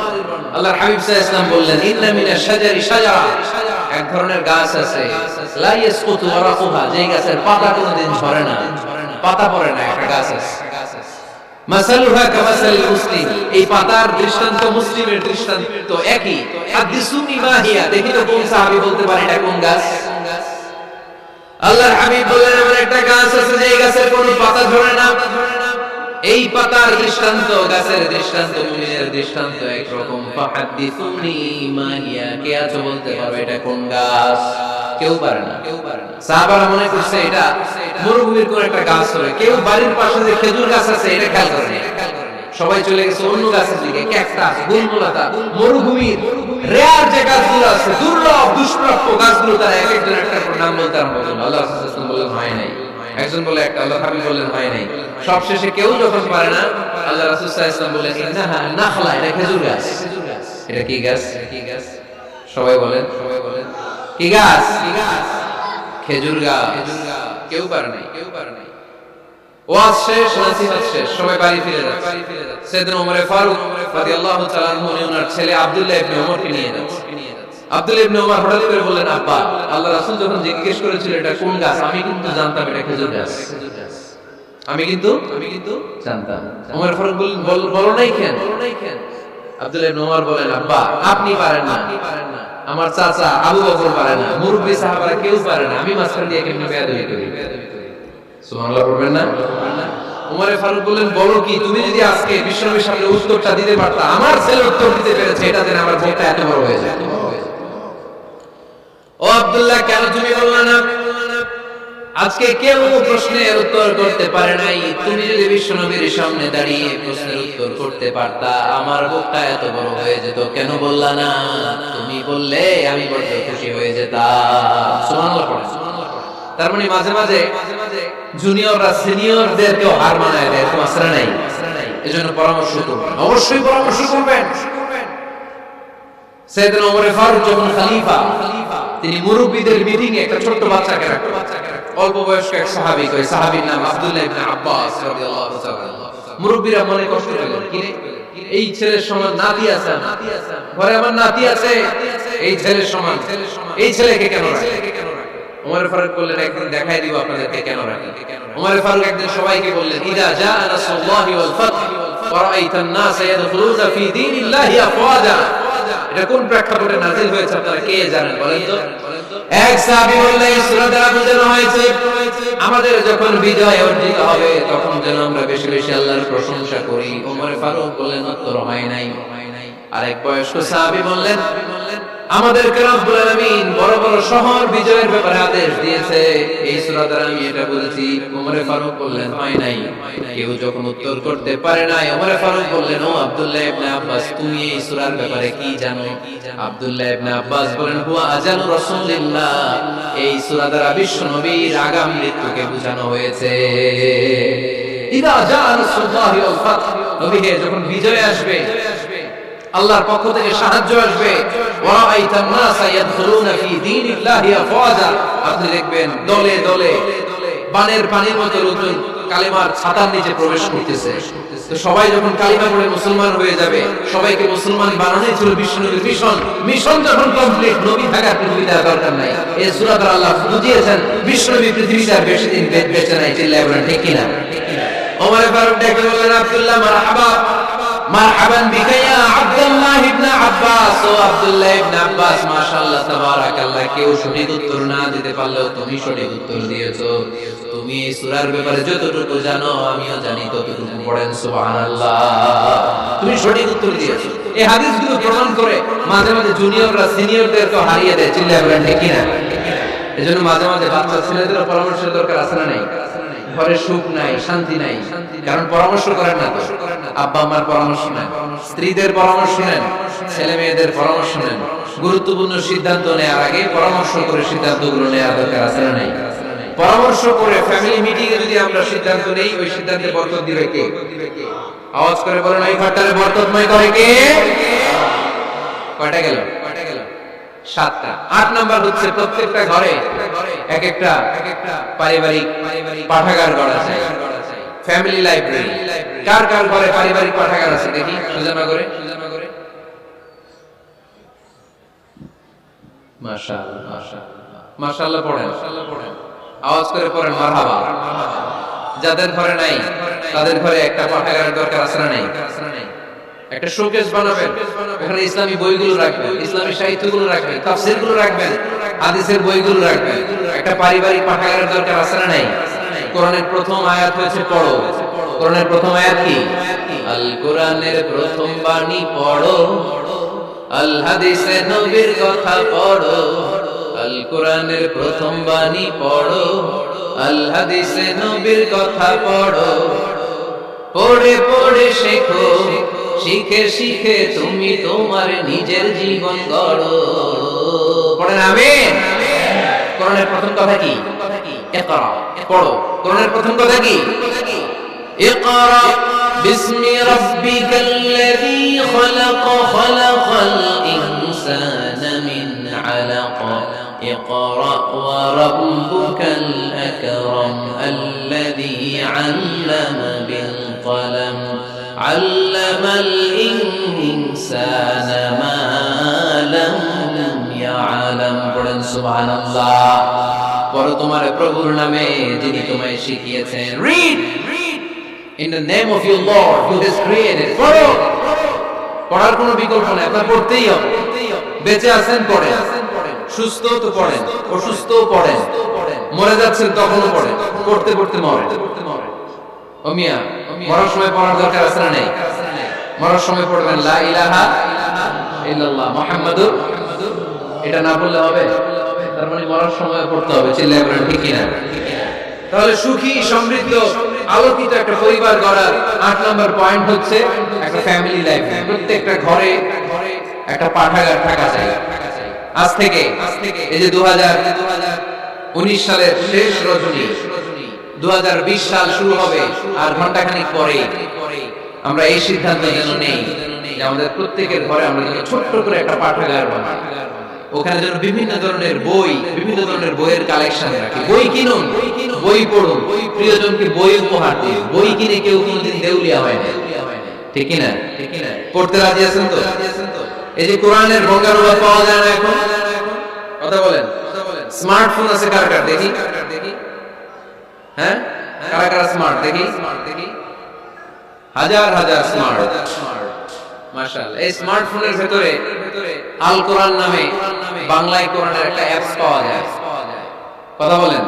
Speaker 1: আল্লাহর হাবিব সাল্লাল্লাহু আলাইহি ওয়াসাল্লাম বললেন, ইন্না মিনাশ শাজারি শাজারা, এক ধরনের গাছ আছে, লা ইয়াসকুতু ওয়ারাকুহা, যেই গাছের পাতা কোনোদিন ঝরে না, পাতা পড়ে না, একটা গাছ আছে। মাসালুহা কামাসালিল মুসলিম, এই পাতার দৃষ্টান্ত মুসলিমের দৃষ্টান্ত একই। হাদিসুনি মা হিয়া, দেখি তো কোন সাহাবী বলতে পারে এটা কোন গাছ? আল্লাহর হাবিব বললেন, এমন একটা গাছ আছে যে গাছের কোনো পাতা ঝরে না। এই পাতার দৃষ্টান্ত গাছের দৃষ্টান্ত মুমিনের দৃষ্টান্ত একরকম। ফাহাদিসুনি মা হিয়া, কে আছো বলতে পারবে এটা কোন গাছ? কেউ পারে না। সাহাবারা মনে করছে এটা মরুভূমির কোন একটা গাছ হবে। কেউ বাড়ির পাশে যে খেজুর গাছ আছে এটা খেয়াল করে না, সবাই চলে গেছে অন্য গাছের দিকে। ক্যাকটাস, গুলমুলাতা, মরুভূমির রেয়ার যে গাছগুলো আছে, দুর্লভ দুষ্প্রাপ্য গাছগুলো, তারা এক একজন একটা নাম বলতে আরম্ভ করলো। আল্লাহ রাসূল সাল্লাল্লাহু আলাইহি ওয়াসাল্লাম বললেন হয় নাই, একজন বলে একটা, আল্লাহ হাবিব বললেন হয় নাই। সবশেষে কেউ যখন পারে না, আল্লাহ রাসূল সাল্লাল্লাহু আলাইহি ওয়াসাল্লাম বললেন, ইন্নাহা নাখলা, এটা খেজুর গাছ। এটা কি গাছ? সবাই বলেন কি গাছ? খেজুর গাছ। কেউ পারে নাই। ওয়াজ শেষ, নসিহত শেষ, সবাই বাড়ি ফিরে যাচ্ছে। সাইয়েদনা ওমর ফারুক রাদিয়াল্লাহু তাআলা আনহু ওনার ছেলে আব্দুল্লাহ ইবনে ওমরকে নিয়ে যাচ্ছে। আব্দুল্লাহ ইবনে ওমর হঠাৎ করে বললেন, আব্বা, আল্লাহ রাসূল যখন জিজ্ঞেস করেছিল এটা কোন গাছ, আমি কিন্তু জানতাম এটা খেজুর গাছ, আমি কিন্তু জানতাম। ওমর ফারুক বললেন, বলো নাই কেন? আব্দুল্লাহ ইবনে ওমর বলেন, আব্বা আপনি পারেন না, আমার চাচা আবু বকর পারে না, মুরব্বি সাহাবারা কেউ পারে না, আমি মাঝখান দিয়ে কেমনে বেয়াদবি করি? সুবহানাল্লাহ পড়বেন না? ওমর ফারুক বললেন, বলো কি, তুমি যদি আজকে বিশ্বনবীর সামনে উত্তরটা দিতে পারতা, আমার ছেলে উত্তর দিতে পেরেছে, এটা জেনে আমার বুকটা এত বড় হয়ে যায়। ও আব্দুল্লাহ, কেন তুমি বললা না? আজকে কেউ প্রশ্নের উত্তর করতে পারে নাই, তুমি যদি বিশ্বনবীর সামনে দাঁড়িয়ে প্রশ্নের উত্তর করতে পারতা, আমার বুকটা এত বড় হয়ে যেত। কেন বললা না? তুমি বললে আমি বড় খুশি হয়ে যেতাম। সুবহানাল্লাহ পড়েন। তার মানে মাঝে মাঝে জুনিয়ররা সিনিয়রদেরকেও হার মানায় দেয়, এরকম আসরা নাই? এজন্য পরামর্শ করবেন, অবশ্যই পরামর্শ করবেন। সাইয়েদনা ওমর ফারুক যখন খলিফা, তিনি মুরব্বিদের মিটিং এ একটা ছোট্ট বাচ্চাকে রাখলেন, অল্প বয়স্ক এক সাহাবী, কই সাহাবীর নাম আব্দুল্লাহ ইবনে আব্বাস রাদিয়াল্লাহু তাআলা। মুরব্বিরা মনে কষ্ট পেলেন, কি রে এই ছেলের সমান নাতি আছে, ঘরে আমার নাতি আছে, এই ছেলের সমান এই ছেলেকে কেন রাখে? ওমর ফারুক বললেন, একদিন দেখাই দিব আপনাদেরকে কেন রাখি। ওমর ফারুক একদিন সবাইকে বললেন, ইদা জাআ নাসরুল্লাহি ওয়াল ফাতহ ওয়া রাআইতান নাস ইয়াদখুলুনা ফি দীনিল্লাহি আফওয়াজা। এটা কোন প্রেক্ষাপটে নাযিল হয়েছে আপনারা কে জানেন বলেন তো? এক সাহাবী বললেন, এই সূরা দ্বারা বোঝানো হয়েছে আমাদের যখন বিজয় অর্জিত হবে তখন যেন আমরা বেশি বেশি আল্লাহর প্রশংসা করি। ওমর ফারুক বললেন, উত্তর হয় নাই। আরেক বয়স্ক সাহাবী বললেন, আমাদেরকে রব্বুল আলামিন বড় বড় শহর বিজয়ের ব্যাপারে আদেশ দিয়েছে। এই সূরা দ্বারা আমি এটা বলেছি। ওমর ফারুক বললেন হয় নাই। কেউ যখন উত্তর করতে পারে নাই, ওমর ফারুক বললেন, ও আব্দুল্লাহ ইবনে আব্বাস, তুমি এই সূরার ব্যাপারে কি জানো? আব্দুল্লাহ ইবনে আব্বাস বলেন, হুয়া আজালু রাসূলিল্লাহ, এই সূরা দ্বারা বিশ্ব নবীর আগাম মৃত্যুকে বোঝানো হয়েছে। ইদা জাআ রাসূলুল্লাহি ওয়াল ফাতহ, নবীকে যখন বিজয় আসবে, আল্লাহর পক্ষ থেকে সাহায্য আসবে, ওয়ারাআইতান নাসা ইয়াদখুলুনা ফি দীনিল্লাহি আফওয়াজা, আপনি দেখবেন দলে দলে বানের পানির মতো লোকজন কালিমার ছাতার নিচে প্রবেশ করতেছে। তো সবাই যখন কালিমা পড়ে মুসলমান হয়ে যাবে, সবাইকে মুসলমান বানানোই ছিল বিশ্বনবীর মিশন। মিশন যখন কমপ্লিট, নবী থাকার পৃথিবীতে আর দরকার নাই। এই সূরা দ্বারা আল্লাহ বুঝিয়েছেন বিশ্বনবী পৃথিবীতে আর বেশি দিন বেঁচে নাই। চিল্লায়ে বলেন ঠিক কিনা? ওমর ফারুক ডেকে বললেন, আব্দুল্লাহ মারহাবা, মারহাবান বিকা ইয়া আব্দুল্লাহ ইবনে আব্বাস। ও আব্দুল্লাহ ইবনে আব্বাস, মাশাআল্লাহ তাবারাকাল্লাহ, কেউ সঠিক উত্তর না দিতে পারলেও তুমি সঠিক উত্তর দিয়েছো। তুমি এই সূরার ব্যাপারে যতটুকু জানো আমিও জানি ততটুকু। পড়েন সুবহানাল্লাহ। তুমি সঠিক উত্তর দিয়েছো। এই হাদিসগুলো প্রমাণ করে মাঝে মাঝে জুনিয়ররা সিনিয়রদেরকে হারিয়ে দেয়। চিল্লায়ে বলেন ঠিক কিনা? এজন্য মাঝে মাঝে বাচ্চা ছেলেদের পরামর্শের দরকার আছে না নাই? ঘরে সুখ নাই, শান্তি নাই, কারণ পরামর্শ করেন না। আব্বা আম্মার পরামর্শ নেন, স্ত্রীদের পরামর্শ নেন, ছেলে মেয়েদের পরামর্শ নেন। গুরুত্বপূর্ণ সিদ্ধান্ত নেওয়ার আগে পরামর্শ করে সিদ্ধান্তগুলো নেওয়ার দরকার আছে না নাই? পরামর্শ করে ফ্যামিলি মিটিং এ যদি আমরা সিদ্ধান্ত নেই, ওই সিদ্ধান্তে বরকত দিবে কে? আওয়াজ করে বলেন, এই ঘরটারে বরকতময় করে কে? কয়টা গেল? 7টা। 8 নাম্বার হচ্ছে প্রত্যেকটা ঘরে এক একটা পারিবারিক পাঠাগার গড়া চাই, ফ্যামিলি লাইব্রেরি। কার কার ঘরে পারিবারিক পাঠাগার আছে দেখি? সুজানা করে। মাশাআল্লাহ, মাশাআল্লাহ, মাশাআল্লাহ পড়েন, আওয়াজ করে পড়েন মারহাবা। যাদের ঘরে নাই তাদের ঘরে একটা পাঠাগারের দরকার আছে না নাই? একটা শোকেস বানাবেন, ওখানে ইসলামী বইগুলো রাখবেন, ইসলামী সাহিত্যগুলো রাখবেন, তাফসীরগুলো রাখবেন, হাদিসের বইগুলো রাখবেন। একটা পারিবারিক পাঠাগারের দরকার আছে না নাই? কোরআনের প্রথম আয়াত হয়েছে পড়ো। কোরআনের প্রথম আয়াত কি? আল কোরআনের প্রথম বাণী পড়ো, আল হাদিসে নবীর কথা পড়ো। আল কোরআনের প্রথম বাণী পড়ো, আল হাদিসে নবীর কথা পড়ো। পড়ে পড়ে শেখো, শিখে শিখে তুমি তোমার নিজের জীবন গড়ো। পড়েন আমিন। কোরআনের প্রথম কথা কি? ইকরা, পড়ো। কোরআনের প্রথম কথা কি? ইকরা বিসমি রাব্বিকাল্লাযী খালাক, খালাকাল ইনসানা মিন আলাক। ইকরা ওয়া রাব্বুকাল আকরাম আল্লাযী আল্লামা বিল কলম, আল্লামাল ইনসানা মা লাম ইয়ালাম। পড়েন সুবহানাল্লাহ। পড়ো তোমার প্রভুর নামে যিনি তোমায় শিখিয়েছেন। Read in the name of your Lord who has created. পড়ো। পড়ার কোনো বিকল্প নাই, আপনার পড়তেই হবে। বেঁচে আছেন পড়েন, সুস্থ তো পড়েন, অসুস্থ পড়েন, মরে যাচ্ছেন তখনও পড়েন, পড়তে পড়তে মরেন। ও মিয়া, মরার সময় পড়ার দরকার আছে না নেই? মরার সময় পড়বেন লা ইলাহা ইল্লাল্লাহ মুহাম্মাদুর, এটা না বললে হবে? তার মানে মরার সময় পড়তে হবে। চিল্লায়ে বলেন ঠিক কিনা? তাহলে সুখী, সমৃদ্ধ, আলোকিত একটা পরিবার গড়ার 8 নম্বর পয়েন্ট হচ্ছে একটা ফ্যামিলি লাইফ। প্রত্যেকটা ঘরে একটা পাঠাগার থাকা চাই। আজ থেকে এই যে 2019 সালের শেষ রজনী, 2020 সাল শুরু হবে আর ঘন্টাখানিক পরে আমরা এই সিদ্ধান্ত যেন নেই যে আমাদের প্রত্যেকের ঘরে আমরা যেন ছোট্ট করে একটা পাঠাগার বানাই। ওখানে যেন বিভিন্ন ধরনের বই, বিভিন্ন ধরনের বইয়ের কালেকশন রাখি। বই কিনুন, বই পড়ুন, প্রিয়জনকে বই উপহার দিন। বই কিনে কেউ কোনোদিন দেউলিয়া হয় না, ঠিক কিনা? পড়তে রাজি আছেন তো? এই যে কোরআনের বঙ্গানুবাদ পাওয়া যায় না এখন, কথা বলেন। স্মার্টফোন আছে কার কার দেখি? হ্যাঁ, কারা কারা স্মার্ট দেখি? হাজার হাজার স্মার্ট, মাশাআল্লাহ। এই স্মার্টফোনের ভেতরে আল কোরআন নামে বাংলায় কোরআনের একটা অ্যাপস পাওয়া যায়। কথা বলেন,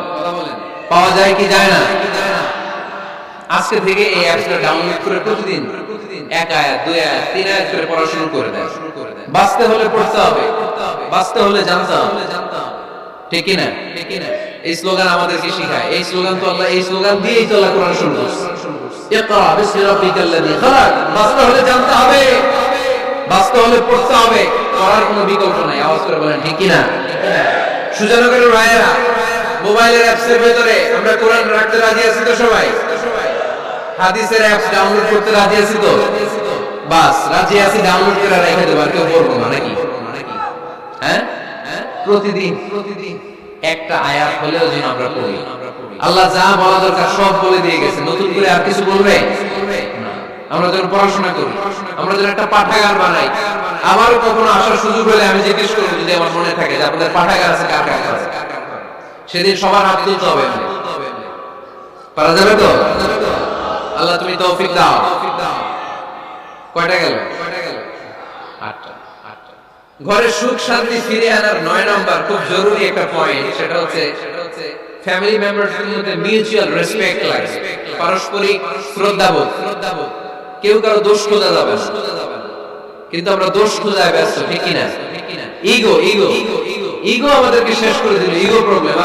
Speaker 1: পাওয়া যায় কি যায় না? আজকে থেকে এই অ্যাপসটা ডাউনলোড করে প্রতিদিন এক আয়াত, দুই আয়াত, তিন আয়াত করে পড়া শুরু করে দেয়। বাঁচতে হলে পড়তে হবে, বাঁচতে হলে জানতে হবে, ঠিক কি না? এই স্লোগান আমাদেরকে শেখায়। এই স্লোগান তো আল্লাহ, এই স্লোগান দিয়েই তো আল্লাহ কোরআন শুরু করছে। ইকরা বিসমি রাব্বিকাল্লাযী খালাক। বাঁচতে হলে জানতে হবে, বাঁচতে হলে পড়তে হবে, পড়ার কোনো বিকল্প নাই। আওয়াজ করে বলেন ঠিক কি না? সুজানগরের ভাইয়েরা, মোবাইলের অ্যাপসের ভিতরে আমরা কোরআন রাখতে রাজি আছি তো সবাই? হাদিসের অ্যাপস ডাউনলোড করতে রাজি আছি তো? বাস রাজি আছি, ডাউনলোড করে রেখে দেব, আর কেউ পড়বো না নাকি? হ্যাঁ, প্রতিদিন একটা আয়াত হলেও যেন আমরা পড়ি। আল্লাহ যা বলা দরকার সব বলে দিয়ে গেছে, নতুন করে আর কিছু বলবে না। আমরা যেন পড়াশোনা করি, আমরা যেন একটা পাঠাগার বানাই। আবার কখনো আসার সুযোগ হলে আমি জিজ্ঞেস করবো, যদি আমার মনে থাকে যে আপনাদের পাঠাগার আছে, কার কার আছে, সেদিন সবার হাত তুলতে হবে। পারা যাবে তো? আল্লাহ তুমি তৌফিক দাও। কয়টা গেল? আটটা। ঘরে সুখ শান্তি ফিরে আনার 9 নাম্বার খুব জরুরি একটা পয়েন্ট, সেটা হচ্ছে ফ্যামিলি মেম্বারদের মধ্যে মিউচুয়াল রেসপেক্ট লাগে, পারস্পরিক শ্রদ্ধাবোধ। কেউ কারো দোষ খোঁজা যাবে না, কিন্তু আমরা দোষ খোঁজায় ব্যস্ত, ঠিক কি না? ইগো আমাদেরকে শেষ করে দিল, ইগো প্রবলেম।